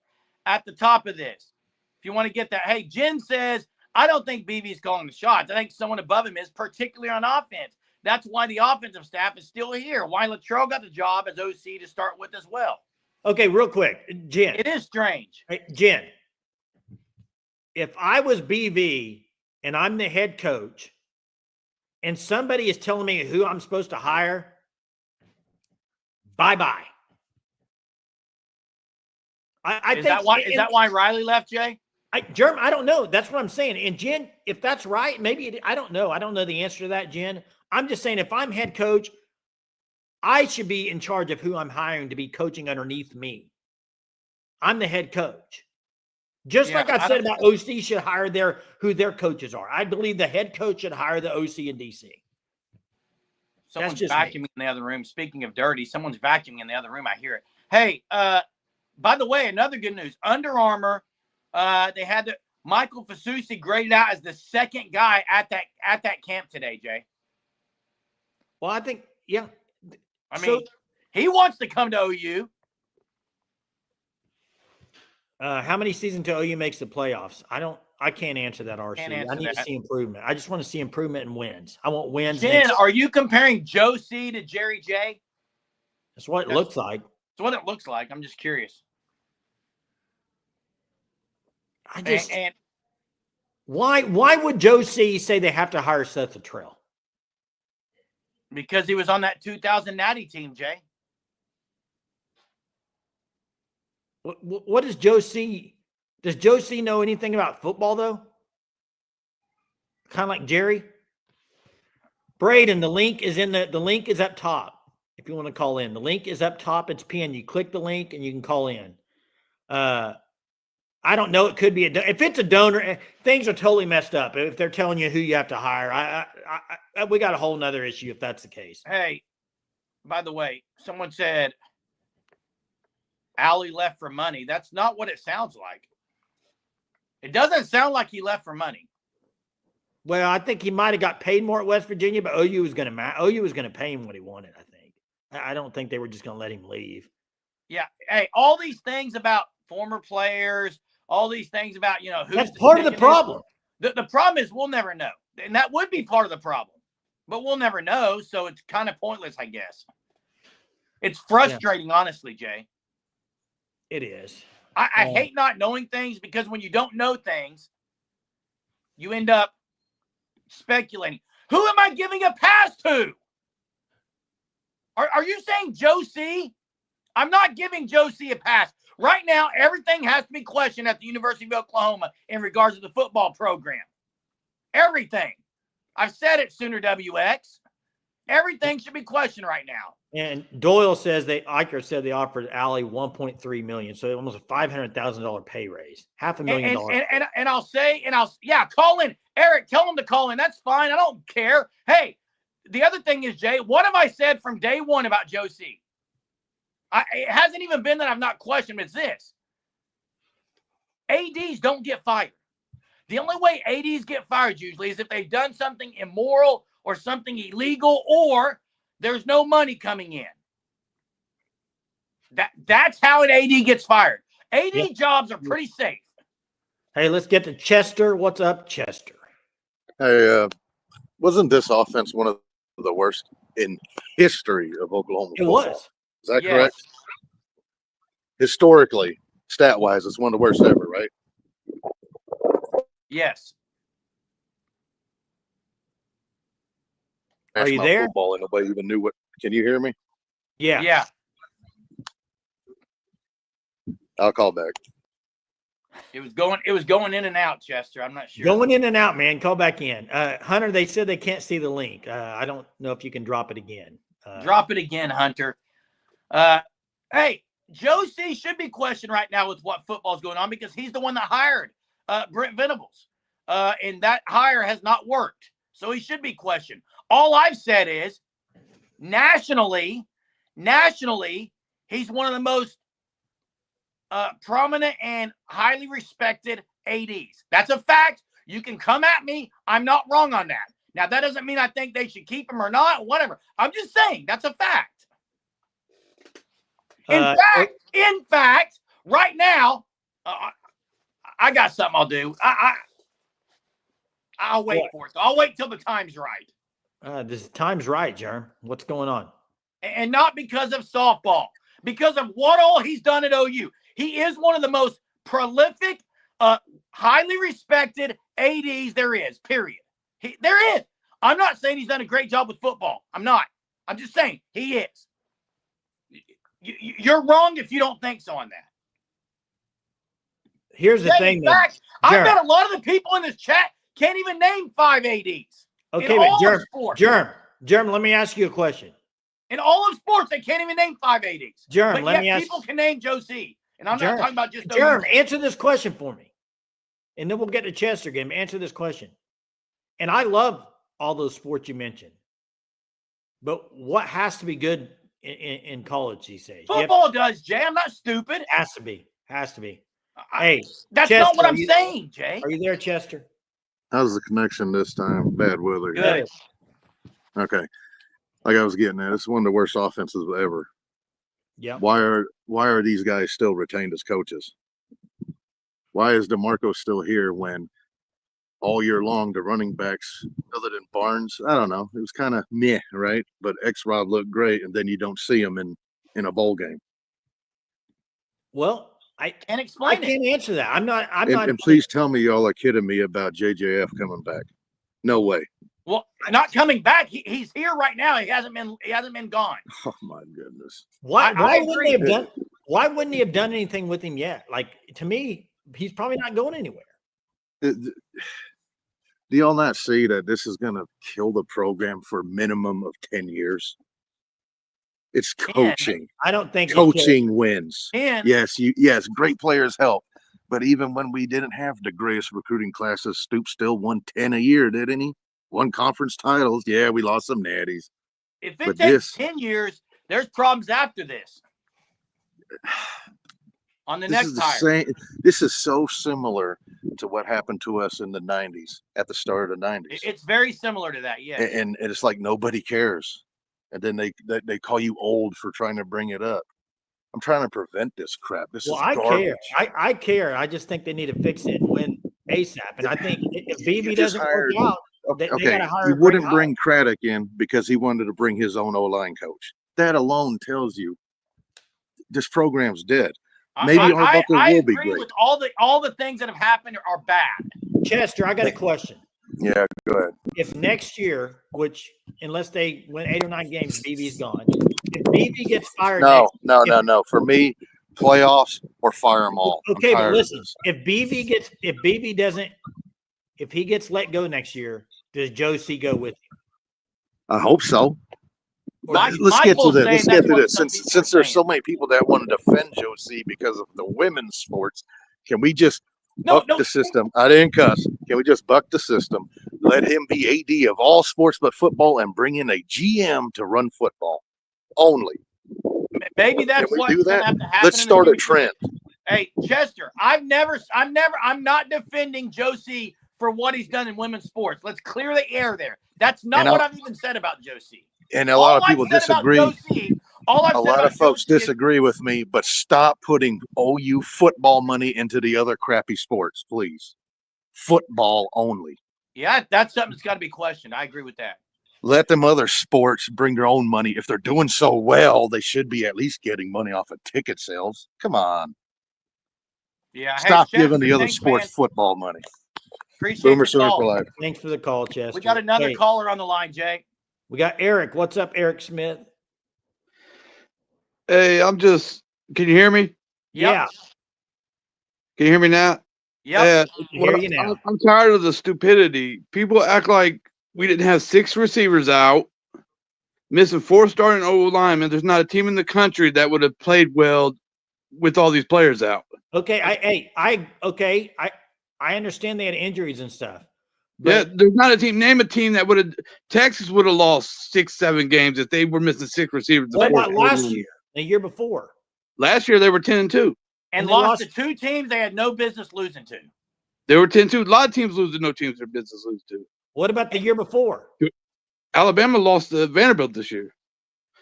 at the top of this. If you want to get that. Hey, Jen says, I don't think BB's calling the shots. I think someone above him is, particularly on offense. That's why the offensive staff is still here. Why Latrell got the job as OC to start with as well. Okay, real quick, Jen. It is strange. Hey, Jen, if I was BV and I'm the head coach and somebody is telling me who I'm supposed to hire, bye-bye. Is that why Riley left, Jay? Jerm, I don't know. That's what I'm saying. And Jen, if that's right, maybe I don't know. I don't know the answer to that, Jen. I'm just saying if I'm head coach, I should be in charge of who I'm hiring to be coaching underneath me. I'm the head coach. Just like I said about OC should hire who their coaches are. I believe the head coach should hire the OC and DC. Someone's vacuuming in the other room. Speaking of dirty, someone's vacuuming in the other room. I hear it. Hey, by the way, another good news. Under Armour, they had Michael Fasusi graded out as the second guy at that camp today, Jay. Well, I think, yeah. I mean, he wants to come to OU. How many seasons till OU makes the playoffs? I can't answer that, RC. I need to see improvement. I just want to see improvement in wins. I want wins. Jen, are you comparing Joe C to Jerry J? That's what it looks like. That's what it looks like. I'm just curious. Why would Joe C say they have to hire Seth Luttrell? Because he was on that 2000 Natty team, Jay. What does Joe C? Does Joe C know anything about football though? Kind of like Jerry. Braden, the link is up top. If you want to call in, the link is up top. It's pinned. You click the link and you can call in. I don't know. It could be if it's a donor. Things are totally messed up. If they're telling you who you have to hire, we got a whole nother issue if that's the case. Hey, by the way, someone said Allie left for money. That's not what it sounds like. It doesn't sound like he left for money. Well, I think he might have got paid more at West Virginia, but OU was going to pay him what he wanted. I think. I don't think they were just going to let him leave. Yeah. Hey, all these things about former players. All these things about, who's that's part of the problem. The problem is we'll never know. And that would be part of the problem. But we'll never know, so it's kind of pointless, I guess. It's frustrating, honestly, Jay. It is. I hate not knowing things because when you don't know things, you end up speculating. Who am I giving a pass to? Are you saying Joe C? I'm not giving Joe C a pass. Right now, everything has to be questioned at the University of Oklahoma in regards to the football program. Everything. I've said it, Sooner WX. Everything should be questioned right now. And Doyle says Eicher said they offered Allie $1.3 million, so almost a $500,000 pay raise, $500,000. And I'll say, call in, Eric. Tell him to call in. That's fine. I don't care. Hey, the other thing is, Jay, what have I said from day one about Joe C? It hasn't even been that I've not questioned. It's this: ADs don't get fired. The only way ADs get fired usually is if they've done something immoral or something illegal, or there's no money coming in. That's how an AD gets fired. AD jobs are pretty safe. Hey, let's get to Chester. What's up, Chester? Hey, wasn't this offense one of the worst in history of Oklahoma It football? was. Is that correct? Historically, stat-wise, it's one of the worst ever, right? Yes. Are you National there? Football, and nobody even knew what. Can you hear me? Yeah. Yeah. I'll call back. It was going in and out, Chester. I'm not sure. Going in and out, man. Call back in. Hunter, they said they can't see the link. I don't know if you can drop it again. Drop it again, Hunter. Hey, Joe C should be questioned right now with what football's going on because he's the one that hired Brent Venables. And that hire has not worked. So he should be questioned. All I've said is nationally, he's one of the most prominent and highly respected ADs. That's a fact. You can come at me. I'm not wrong on that. Now, that doesn't mean I think they should keep him or not, whatever. I'm just saying that's a fact. In fact, right now, I got something I'll do. I'll wait for it. I'll wait till the time's right. This time's right, Jerm. What's going on? And not because of softball, because of what all he's done at OU. He is one of the most prolific, highly respected ADs there is, period. There is. I'm not saying he's done a great job with football. I'm not. I'm just saying he is. You're wrong if you don't think so on that. Here's the thing. In fact, I bet a lot of the people in this chat can't even name 5 ADs. Okay, but Jerm, let me ask you a question. In all of sports, they can't even name 5 ADs. Jerm, let me ask. People can name Joe C. And I'm not talking about just those. Jerm, answer this question for me. And then we'll get to Chester game. Answer this question. And I love all those sports you mentioned. But what has to be good in college these days? Football does, Jay. I'm not stupid. Has to be. Hey, that's Chester, not what I'm saying, Jay. Are you there, Chester? How's the connection this time? Bad weather. Good. Okay. Like I was getting at, it's one of the worst offenses ever. Yeah. Why are these guys still retained as coaches? Why is DeMarco still here when all year long the running backs, other than Barnes, I don't know, it was kind of meh, right? But X-Rod looked great, and then you don't see him in a bowl game. Well, I can't explain. I can't answer that. I'm not. And please tell me y'all are kidding me about JJF coming back. No way. Well, not coming back. He's here right now. He hasn't been gone. Oh my goodness. Why wouldn't he have done anything with him yet? Like, to me, he's probably not going anywhere. Do y'all not see that this is going to kill the program for a minimum of 10 years? It's coaching. I don't think coaching wins. Yes, great players help. But even when we didn't have the greatest recruiting classes, Stoops still won 10 a year, didn't he? Won conference titles. Yeah, we lost some natties. If it takes 10 years, there's problems after this. On the next hire. This is so similar to what happened to us in the 90s, at the start of the 90s. It's very similar to that, yeah. And it's like nobody cares. And then they call you old for trying to bring it up. I'm trying to prevent this crap. This is garbage. I care. I just think they need to fix it and win ASAP. And I think if BB doesn't work out, they gotta hire. You wouldn't bring Craddock in because he wanted to bring his own O-line coach. That alone tells you this program's dead. Maybe Arbuckle will be great. I agree with all the things that have happened are bad. Chester, I got a question. Yeah, go ahead. If next year, which unless they win 8 or 9 games, BV's gone. If BV gets fired, No. For me, playoffs or fire them all. Okay, but listen, if BV doesn't, if he gets let go next year, does Joe C go with him? I hope so. Mike- Let's get to Michael's this. saying Let's that's get to what this. some Since people are there's so saying. many people that want to defend Joe C because of the women's sports, can we just No, buck the system? I didn't cuss. Can we just buck the system? Let him be AD of all sports but football, and bring in a GM to run football only. maybe that's Can we what's do going that? to have to happen. Let's in the start a future. trend. Hey, Chester, I'm not defending Josie for what he's done in women's sports. Let's clear the air there. That's not what I've even said about Josie. And a lot of people disagree. A lot of folks disagree with me, but stop putting OU football money into the other crappy sports, please. Football only. Yeah, that's something that's got to be questioned. I agree with that. Let them other sports bring their own money. If they're doing so well, they should be at least getting money off of ticket sales. Come on. Yeah. Stop hey, giving the Chester, other thanks, sports man. football money. Appreciate Boomer the Sooner call. for life. Thanks for the call, Chester. We got another Hey, caller on the line, Jay. We got Eric. What's up, Eric Smith? Hey, can you hear me? Yep. Yeah, Can you hear me now? Yep. I can hear you now. I'm tired of the stupidity. People act like we didn't have 6 receivers out, missing 4 starting O linemen. There's not a team in the country that would have played well with all these players out. Okay, I understand they had injuries and stuff. Yeah, But there's not a team. Name a team that would have. Texas would have lost 6-7 games if they were missing 6 receivers. what about last year, the year before? Last year they were 10-2. And they lost to 2 teams they had no business losing to. They were 10-2. A lot of teams lose to no teams their business lose to. What about the year before? Alabama lost to Vanderbilt this year.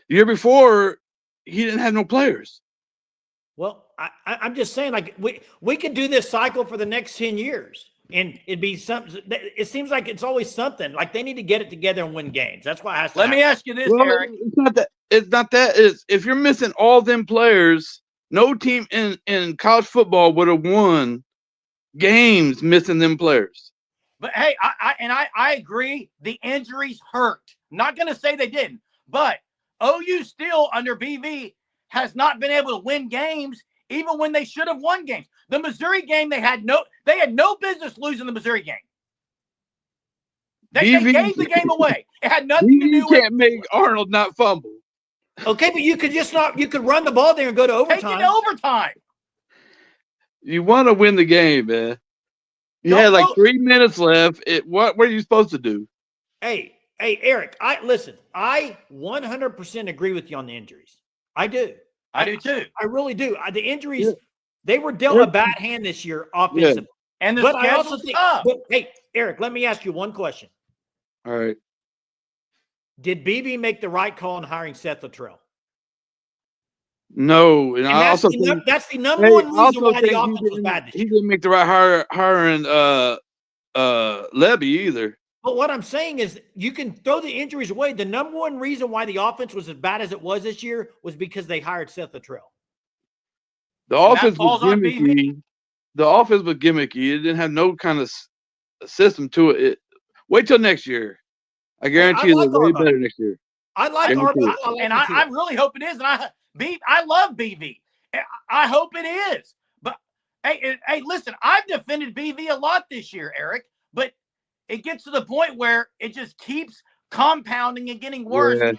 The year before, he didn't have no players. Well, I'm just saying, like we could do this cycle for the next 10 years, and it'd be something. It seems like it's always something. Like they need to get it together and win games. That's why I has to. Let me ask you this, Well, Eric. it's not that. It's not that. It's if you're missing all them players, no team in college football would have won games missing them players. But hey, I agree. The injuries hurt. Not going to say they didn't, but OU still under BV has not been able to win games, even when they should have won games. The Missouri game, they had no business losing the Missouri game. They gave the game away. It had nothing to do with. You can't make Arnold not fumble. Okay, but you could just not. You could run the ball there and go to overtime. Take it to overtime. You want to win the game, man. You had like 3 minutes left. What were you supposed to do? Hey, Eric. I 100% agree with you on the injuries. I do. I do too. I really do. The injuries, they were dealt a bad hand this year offensively. And the but I also schedule's think. tough. But, hey, Eric, let me ask you one question. All right. Did BB make the right call in hiring Seth Luttrell? No, and I that's also that's the number one reason why the offense was bad this he year. didn't make the right hiring Levy either. But what I'm saying is you can throw the injuries away. The number one reason why the offense was as bad as it was this year was because they hired Seth Luttrell. The offense was gimmicky. The offense was gimmicky. It didn't have no kind of system to it. Wait till next year. I guarantee you they're way better next year. I like Arbuthnot. And I really hope it is. And I love BV. I hope it is. But hey, listen, I've defended BV a lot this year, Eric. But it gets to the point where it just keeps compounding and getting worse. Yeah.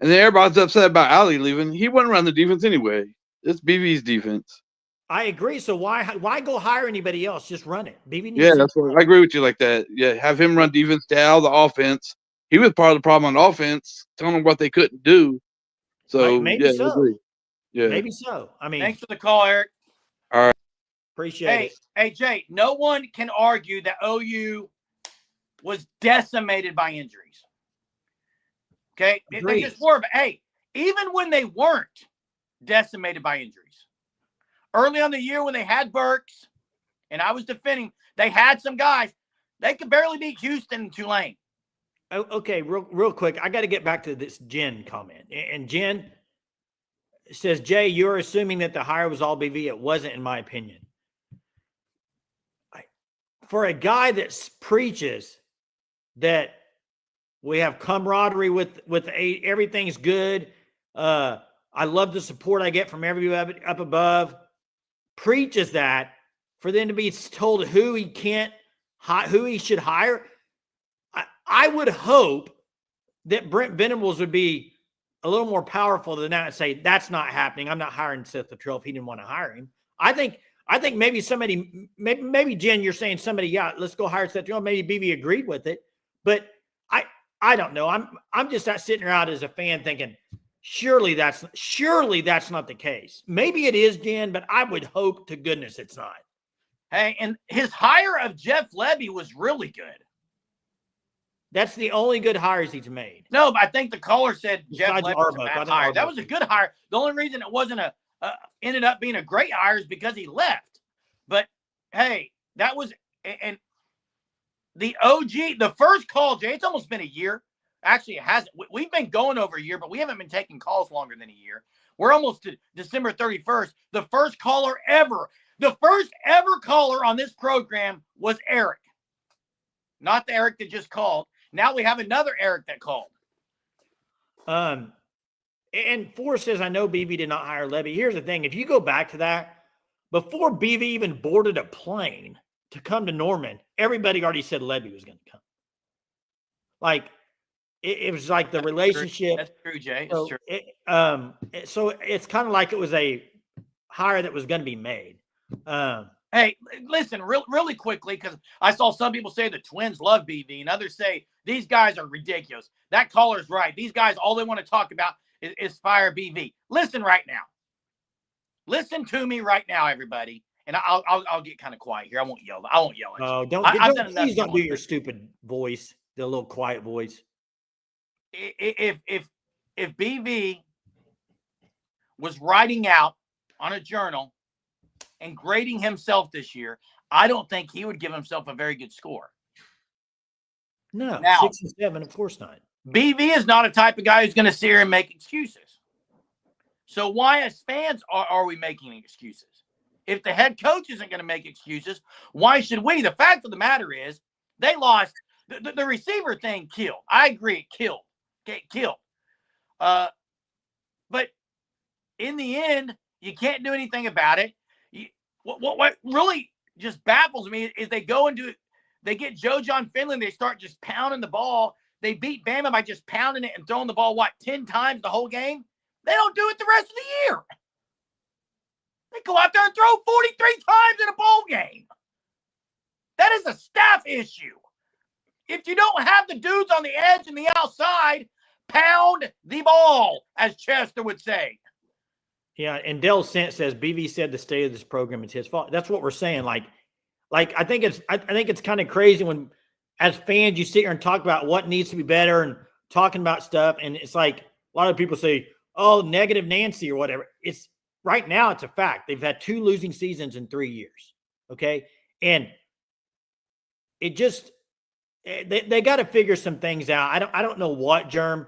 And then everybody's upset about Ali leaving. He wouldn't run the defense anyway. It's BV's defense. I agree. So why go hire anybody else? Just run it. BV needs that's what I agree with you like that. Yeah, have him run defense, stay out of the offense. He was part of the problem on offense, telling them what they couldn't do. So maybe so. I agree. Yeah, maybe so. I mean, thanks for the call, Eric. All right, appreciate it. Hey, Jay, no one can argue that OU was decimated by injuries. Okay, they just were. But hey, even when they weren't decimated by injuries, early on the year when they had Burks, and I was defending, they had some guys. They could barely beat Houston and Tulane. Okay, real quick. I got to get back to this Jen comment. And Jen says, Jay, you're assuming that the hire was all BV. It wasn't, in my opinion. For a guy that preaches that We have camaraderie with everything's good. I love the support I get from everybody up above. Preaches that for them to be told who he should hire. I would hope that Brent Venables would be a little more powerful than that and say, that's not happening. I'm not hiring Seth Luttrell if he didn't want to hire him. I think maybe somebody, maybe Jen, you're saying somebody, yeah, let's go hire Seth Luttrell. Maybe BV agreed with it, but I don't know. I'm just not sitting around as a fan thinking, surely that's not the case. Maybe it is, Jen, but I would hope to goodness it's not. Hey, and his hire of Jeff Levy was really good. That's the only good hires he's made. No, but I think the caller said Jeff Besides Levy was a Arbuck. bad hire. That was a good hire. The only reason it wasn't ended up being a great hire is because he left. But hey, that was and the OG, the first call, Jay, it's almost been a year. Actually, it hasn't. We've been going over a year, but we haven't been taking calls longer than a year. We're almost to December 31st. The first caller ever caller on this program was Eric. Not the Eric that just called. Now we have another Eric that called. And Forrest says, I know BV did not hire Levy. Here's the thing. If you go back to that, before BV even boarded a plane to come to Norman, everybody already said Levy was going to come. Like, it was like the relationship. That's true, Jay. So, That's true. So it's kind of like it was a hire that was going to be made. Hey, listen, really quickly, because I saw some people say the Twins love BV, and others say these guys are ridiculous. That caller's right. These guys, all they want to talk about is fire BV. Listen right now. Listen to me right now, everybody. And I'll get kind of quiet here. I won't yell. At you. Oh, please don't do your stupid voice, the little quiet voice. If BV was writing out on a journal and grading himself this year, I don't think he would give himself a very good score. No, now, 6 and 7, of course not. BV is not a type of guy who's going to sit here and make excuses. So why, as fans, are we making excuses? If the head coach isn't going to make excuses, why should we? The fact of the matter is, they lost. The receiver thing killed. I agree, it killed. Get killed. But in the end, you can't do anything about it. What really just baffles me is they get Joe John Finley, they start just pounding the ball. They beat Bama by just pounding it and throwing the ball, 10 times the whole game? They don't do it the rest of the year. They go out there and throw 43 times in a bowl game. That is a staff issue. If you don't have the dudes on the edge and the outside, pound the ball, as Chester would say. Yeah, and Dell says BV said the state of this program is his fault. That's what we're saying. Like I think it's kind of crazy when, as fans, you sit here and talk about what needs to be better and talking about stuff, and it's like a lot of people say, "Oh, negative Nancy" or whatever. It's right now. It's a fact. They've had 2 losing seasons in 3 years. Okay, and it just they got to figure some things out. I don't know what, Germ.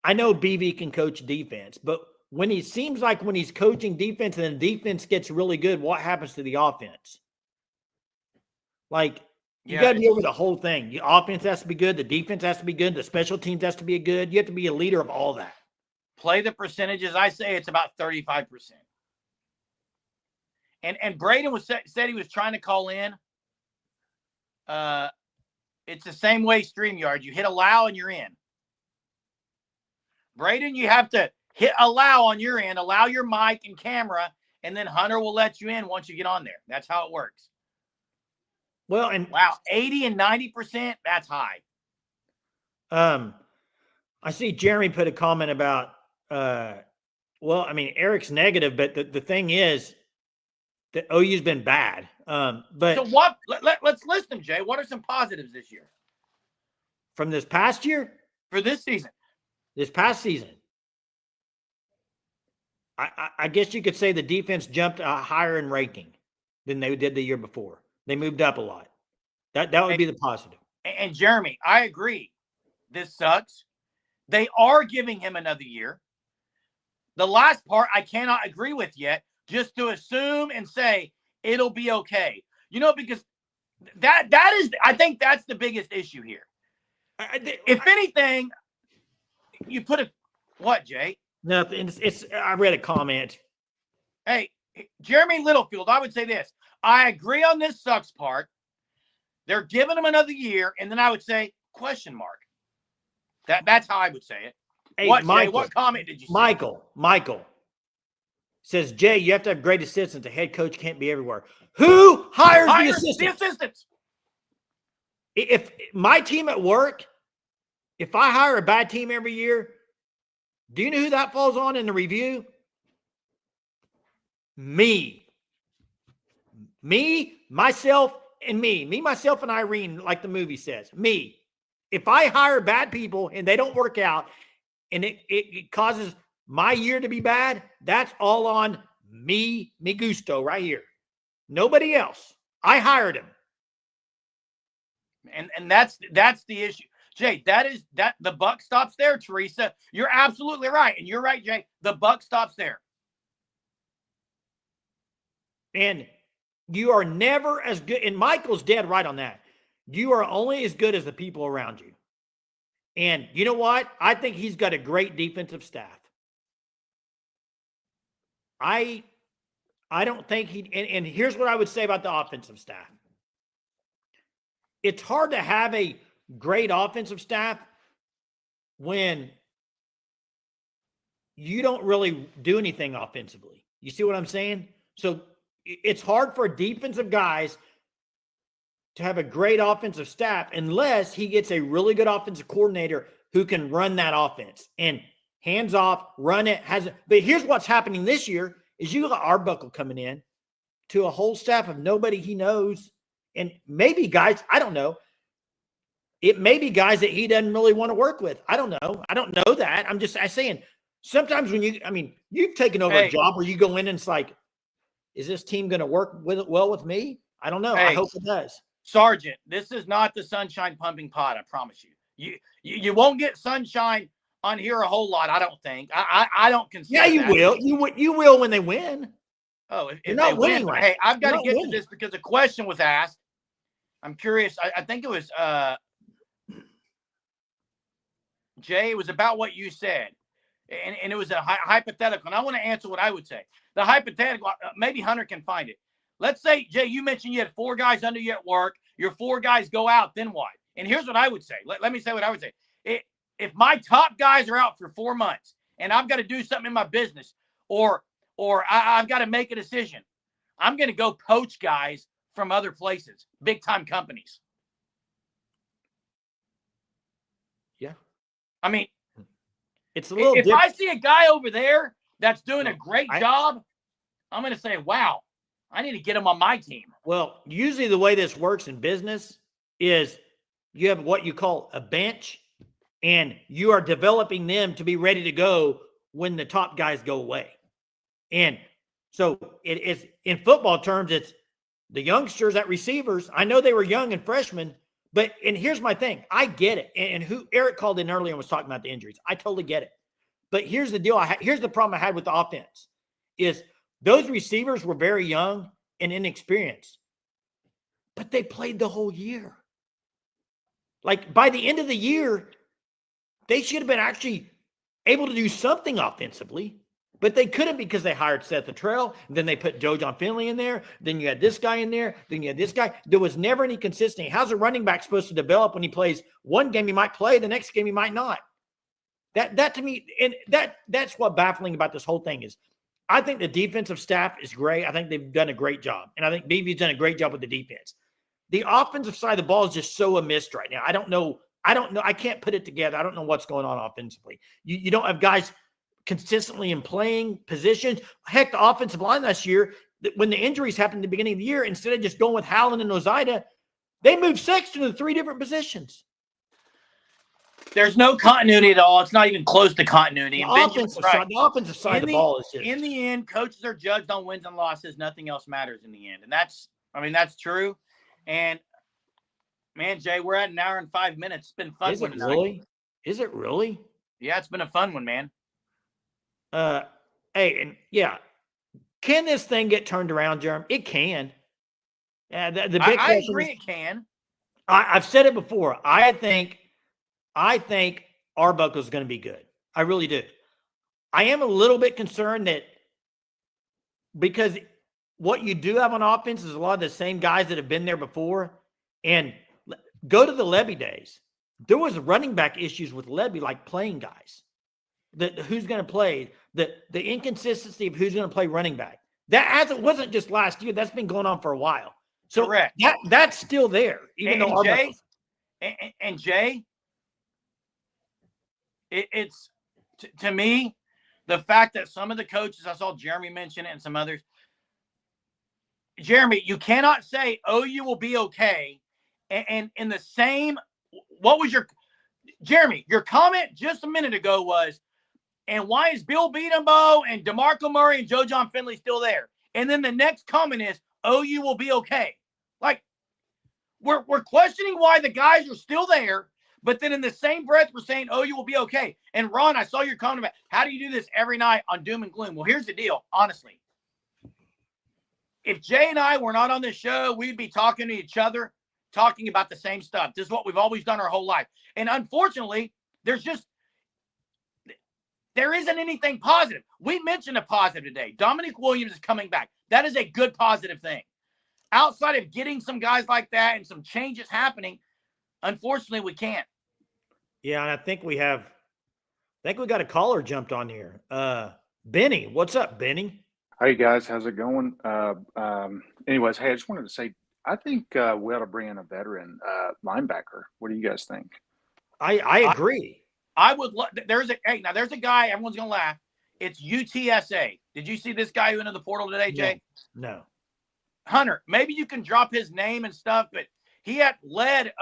I know BV can coach defense, but when he seems like when he's coaching defense and the defense gets really good, what happens to the offense? Like, you got to be over the whole thing. The offense has to be good. The defense has to be good. The special teams has to be good. You have to be a leader of all that. Play the percentages. I say it's about 35%. And Braden said he was trying to call in. It's the same way StreamYard. You hit allow and you're in. Braden, you have to hit allow on your end, allow your mic and camera, and then Hunter will let you in once you get on there. That's how it works. Well, and wow, 80 and 90%, that's high. I see Jeremy put a comment about Eric's negative, but the thing is that OU's been bad. But so what let's list them, Jay. What are some positives this year? From this past year? For this season. This past season. I guess you could say the defense jumped higher in ranking than they did the year before. They moved up a lot. That would be the positive. And Jeremy, I agree. This sucks. They are giving him another year. The last part I cannot agree with yet, just to assume and say it'll be okay. Because that is, I think that's the biggest issue here. If anything, you put a what, Jay? Nothing. I read a comment. Hey, Jeremy Littlefield, I would say this. I agree on this sucks part. They're giving him another year, and then I would say question mark. That's how I would say it. Hey, What, Michael, Jay? What comment did you see? Michael says, Jay, you have to have great assistants. A head coach can't be everywhere. Who hires the assistants? The assistants. If my team at work, if I hire a bad team every year, do you know who that falls on in the review? Me, myself, and me. Me, myself, and Irene, like the movie says. Me. If I hire bad people and they don't work out and it causes my year to be bad, that's all on me gusto right here. Nobody else. I hired him. And that's the issue. Jay, that the buck stops there, Teresa. You're absolutely right. And you're right, Jay. The buck stops there. And you are never as good. And Michael's dead right on that. You are only as good as the people around you. And you know what? I think he's got a great defensive staff. I don't think and here's what I would say about the offensive staff. It's hard to have a great offensive staff when you don't really do anything offensively. You see what I'm saying? So it's hard for defensive guys to have a great offensive staff unless he gets a really good offensive coordinator who can run that offense and hands off, run it. But here's what's happening this year is you got Arbuckle coming in to a whole staff of nobody he knows. And maybe guys, I don't know. It may be guys that he doesn't really want to work with. I don't know. I don't know that. I'm just saying sometimes when you've taken over a job where you go in and it's like, is this team going to work well with me? I don't know. I hope it does. Sergeant, this is not the sunshine pumping pot. I promise you. You won't get sunshine on here a whole lot. I don't think. I don't consider. Yeah, you that. will. You will when they win. Oh, if You're not they winning. win. Right. Hey, I've got to You're get not to winning. this because a question was asked. I'm curious. I think it was Jay. It was about what you said, and it was a hypothetical. And I want to answer what I would say. The hypothetical. Maybe Hunter can find it. Let's say, Jay, you mentioned you had 4 guys under you at work. Your 4 guys go out. Then what? And here's what I would say. Let me say what I would say. If my top guys are out for 4 months and I've got to do something in my business or I've got to make a decision, I'm going to go poach guys from other places, big time companies. Yeah. I mean, it's a little if different. I see a guy over there that's doing a great job, I'm going to say, wow, I need to get him on my team. Well, usually the way this works in business is you have what you call a bench, and you are developing them to be ready to go when the top guys go away. And so it is in football terms, it's the youngsters at receivers. I know they were young and freshmen, and here's my thing. I get it. And who Eric called in earlier and was talking about the injuries. I totally get it. But here's the deal. Here's the problem I had with the offense is those receivers were very young and inexperienced, but they played the whole year. Like by the end of the year, they should have been actually able to do something offensively, but they couldn't because they hired Seth Luttrell. Then they put Joe John Finley in there. Then you had this guy in there. Then you had this guy. There was never any consistency. How's a running back supposed to develop when he plays one game? He might play, the next game he might not. That to me, and that's what baffling about this whole thing is. I think the defensive staff is great. I think they've done a great job, and I think BV's done a great job with the defense. The offensive side of the ball is just so amiss right now. I don't know. I can't put it together. I don't know what's going on offensively. You don't have guys consistently in playing positions. Heck, the offensive line last year, when the injuries happened at the beginning of the year, instead of just going with Howland and Ozida, they moved Sexton to 3 different positions. There's no continuity at all. It's not even close to continuity. The offensive side of the ball is just... In the end, coaches are judged on wins and losses. Nothing else matters in the end. And that's true. And, man, Jay, we're at an hour and 5 minutes. It's been fun. Is it really? Is it really? Yeah, it's been a fun one, man. Hey, and yeah, can this thing get turned around, Jeremy? It can. The big I agree it can. I've said it before. I think I think Arbuckle is going to be good. I really do. I am a little bit concerned that because what you do have on offense is a lot of the same guys that have been there before. And go to the Levy days. There was running back issues with Levy, like playing guys. Who's going to play, the inconsistency of who's going to play running back. That it wasn't just last year. That's been going on for a while. So Correct. That's still there. Even though Jay, and Jay, it's to me, the fact that some of the coaches, I saw Jeremy mention it and some others. Jeremy, you cannot say OU will be okay. And in the same, what was Jeremy, your comment just a minute ago was, and why is Bill Beatembo and DeMarco Murray and Joe John Finley still there? And then the next comment is, OU will be okay. Like, we're questioning why the guys are still there, but then in the same breath, we're saying OU will be okay. And Ron, I saw your comment about, how do you do this every night on doom and gloom? Well, here's the deal, honestly. If Jay and I were not on this show, we'd be talking to each other, talking about the same stuff. This is what we've always done our whole life. And unfortunately, there isn't anything positive. We mentioned a positive today. Damonic Williams is coming back. That is a good positive thing. Outside of getting some guys like that and some changes happening, unfortunately, we can't. Yeah, and I think we got a caller jumped on here. Benny, what's up, Benny? Hey guys, how's it going? Anyways, hey, I just wanted to say, I think we ought to bring in a veteran linebacker. What do you guys think? I agree. I would love. There's a guy. Everyone's gonna laugh. It's UTSA. Did you see this guy who entered the portal today, Jay? No. Hunter. Maybe you can drop his name and stuff, but he had led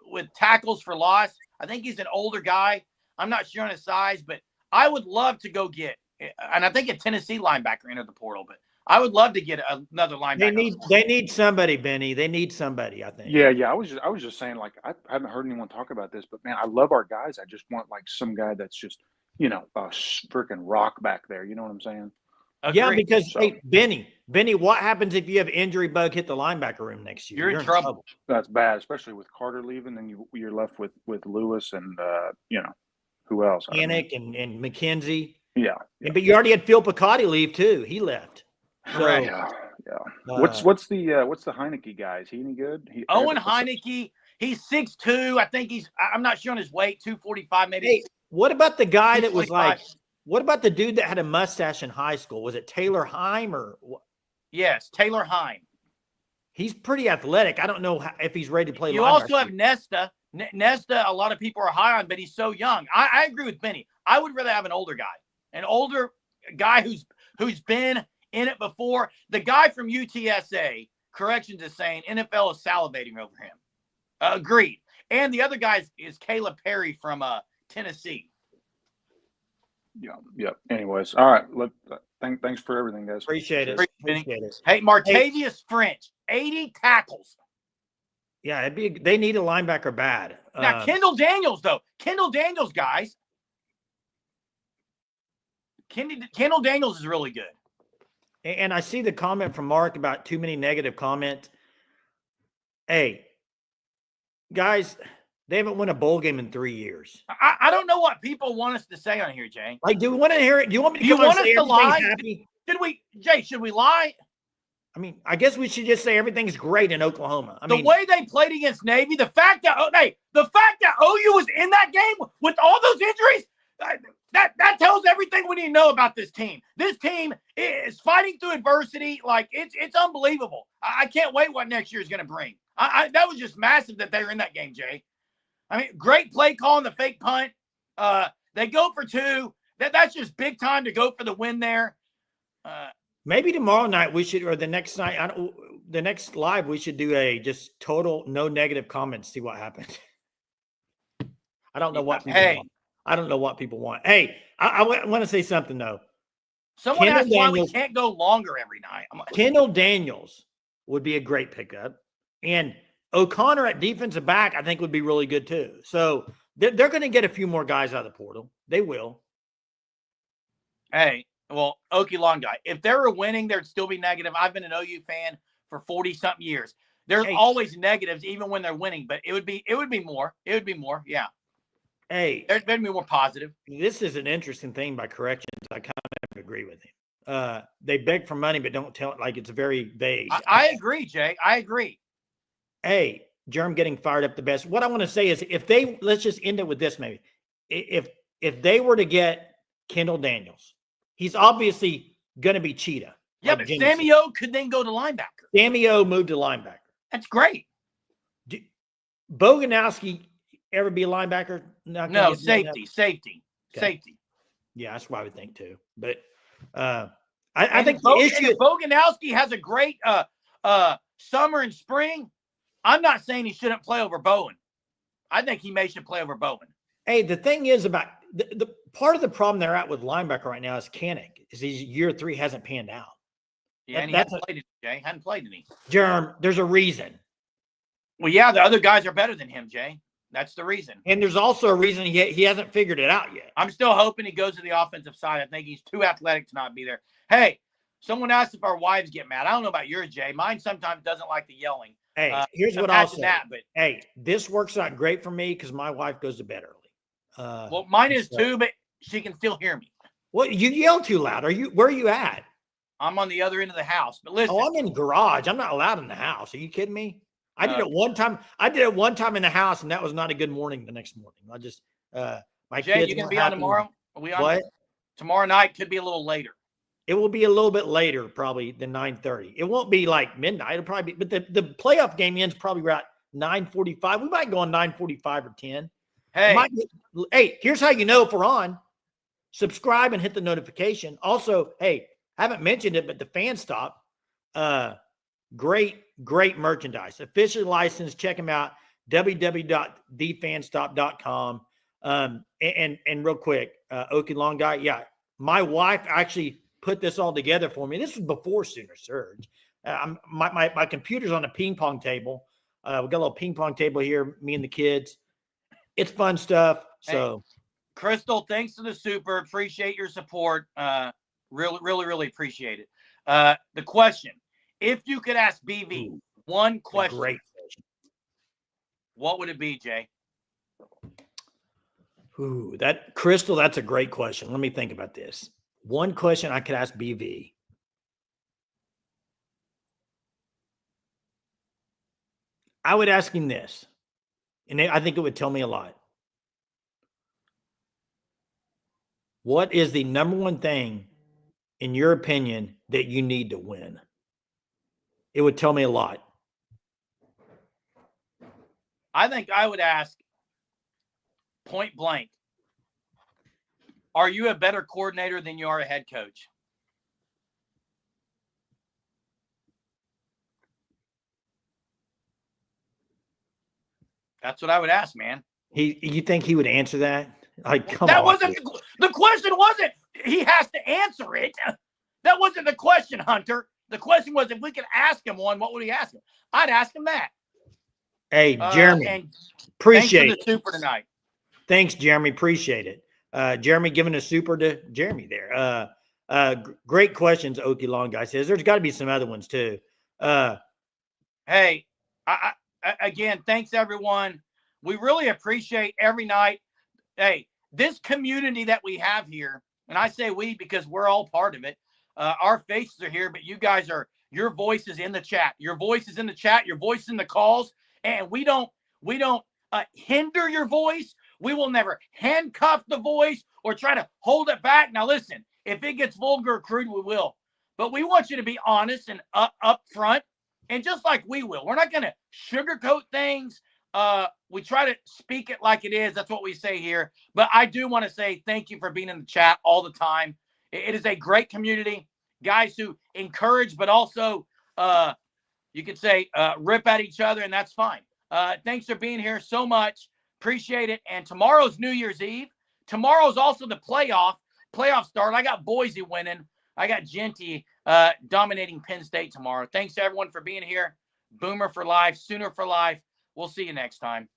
with tackles for loss. I think he's an older guy. I'm not sure on his size, but I would love to go get. And I think a Tennessee linebacker entered the portal, but I would love to get another linebacker. They need somebody, Benny. They need somebody, I think. Yeah. I was just saying, like, I haven't heard anyone talk about this, but man, I love our guys. I just want like some guy that's just, a freaking rock back there. You know what I'm saying? Agreed. Yeah, because hey, Benny, what happens if you have injury bug hit the linebacker room next year? You're in trouble. That's bad, especially with Carter leaving. Then you're left with Lewis and who else? Panic and McKenzie. Yeah. But you already had Phil Picotti leave too. He left. So, yeah. What's the Heineke guy? Is he any good? Owen Heineke. He's 6'2". I think I'm not sure on his weight, 245 maybe. Hey, what about the guy that was like? What about the dude that had a mustache in high school? Was it Taylor Heim or what? Yes, Taylor Heim. He's pretty athletic. I don't know if he's ready to play. You also have Nesta. Nesta, a lot of people are high on, but he's so young. I agree with Benny. I would rather have an older guy who's been in it before. The guy from UTSA, corrections is saying NFL is salivating over him. Agreed. And the other guy is Caleb Perry from Tennessee. Yeah. Anyways, all right. Thanks for everything, guys. Appreciate it. Hey, Martavius French, 80 tackles. Yeah, they need a linebacker bad. Now, Kendall Daniels, though. Kendall Daniels, guys. Kendall Daniels is really good. And I see the comment from Mark about too many negative comments. Hey, guys, they haven't won a bowl game in 3 years. I don't know what people want us to say on here, Jay. Like, do we want to hear it? Do you want me to you come want on us and say to lie? happy? Should we lie? I mean, I guess we should just say everything's great in Oklahoma. The way they played against Navy, the fact that OU was in that game with all those injuries, that tells everything we need to know about this team. This team is fighting through adversity. Like, it's unbelievable. I can't wait what next year is going to bring. That was just massive that they were in that game, Jay. I mean, great play call on the fake punt. They go for two. That's just big time to go for the win there. Maybe tomorrow night we should, or the next night, the next live, we should do a just total no negative comments. See what happens. I don't know what people want. I don't know what people want. Hey, I want to say something though. Someone asked why we can't go longer every night. Kendall Daniels would be a great pickup, and O'Connor at defensive back I think would be really good too. So they're going to get a few more guys out of the portal. They will. Hey. Well, Okie Long guy. If they were winning, there'd still be negative. I've been an OU fan for 40-something years. There's always negatives, even when they're winning. But it would be more. It would be more. Yeah. Hey, There's been more positive. this is an interesting thing by corrections. I kind of agree with him. They beg for money, but don't tell it, like it's very vague. I agree, Jay. I agree. Hey, Germ getting fired up the best. What I want to say is let's just end it with this maybe. If they were to get Kendall Daniels, he's obviously going to be Cheetah. Yeah, like but Jimmy Sammy said. O could then go to linebacker. Sammy O moved to linebacker. That's great. Boganowski ever be a linebacker? No, safety. Yeah, that's what I would think too. But I think the issue if Boganowski has a great summer and spring, I'm not saying he shouldn't play over Bowen. I think he should play over Bowen. Hey, the thing is about the part of the problem they're at with linebacker right now is Kannick. Is he's year 3 hasn't panned out. Yeah, and he hadn't played any, Jay. Hadn't played any. Germ, there's a reason. Well, yeah, the other guys are better than him, Jay. That's the reason. And there's also a reason he hasn't figured it out yet. I'm still hoping he goes to the offensive side. I think he's too athletic to not be there. Hey, someone asked if our wives get mad. I don't know about yours, Jay. Mine sometimes doesn't like the yelling. Hey, here's what I'll say. But hey, this works out great for me because my wife goes to bed early. Well, mine is too, but she can still hear me. Well, you yell too loud. Where are you at? I'm on the other end of the house. But listen. Oh, I'm in the garage. I'm not allowed in the house. Are you kidding me? I did it one time. I did it one time in the house, and that was not a good morning the next morning. I just my Jay, kids. You can be on tomorrow? Are we on what? Tomorrow night could be a little later. It will be a little bit later, probably than 9:30. It won't be like midnight. It'll probably be, but the playoff game ends probably around 9:45. We might go on 9:45 or 10. Hey, here's how you know if we're on. Subscribe and hit the notification. Also, hey, haven't mentioned it, but the Fan Stop, great merchandise. Officially licensed. Check them out. www.thefanstop.com. And real quick, Okie Long Guy. Yeah, my wife actually put this all together for me. This was before Sooner Surge. My computer's on a ping pong table. We got a little ping pong table here, me and the kids. It's fun stuff. So, hey, Crystal, thanks to the super. Appreciate your support. Really appreciate it. The question, if you could ask BV one question, great question. What would it be, Jay? Ooh, Crystal, that's a great question. Let me think about this. One question I could ask BV. I would ask him this, and I think it would tell me a lot. What is the number one thing, in your opinion, that you need to win? It would tell me a lot. I think I would ask point blank, are you a better coordinator than you are a head coach? That's what I would ask, man. You think he would answer that? Like, come that on. Wasn't the question. Wasn't he has to answer it? That wasn't the question, Hunter. The question was if we could ask him one, what would he ask him? I'd ask him that. Hey, Jeremy, appreciate it. Super tonight. Thanks, Jeremy. Appreciate it. Jeremy giving a super to Jeremy there. Great questions, Okie Long Guy says. There's got to be some other ones too. Hey, again, thanks everyone. We really appreciate every night. Hey, this community that we have here, and I say we because we're all part of it. Our faces are here, but you guys your voice is in the chat. Your voice is in the chat. Your voice is in the calls, and we don't hinder your voice. We will never handcuff the voice or try to hold it back. Now, listen, if it gets vulgar or crude, we will. But we want you to be honest and up front, and just like we will. We're not going to sugarcoat things. We try to speak it like it is. That's what we say here. But I do want to say thank you for being in the chat all the time. It is a great community. Guys who encourage, but also, you could say, rip at each other, and that's fine. Thanks for being here so much. Appreciate it. And tomorrow's New Year's Eve. Tomorrow's also the playoff start. I got Boise winning. I got Genty dominating Penn State tomorrow. Thanks to everyone for being here. Boomer for life, Sooner for life. We'll see you next time.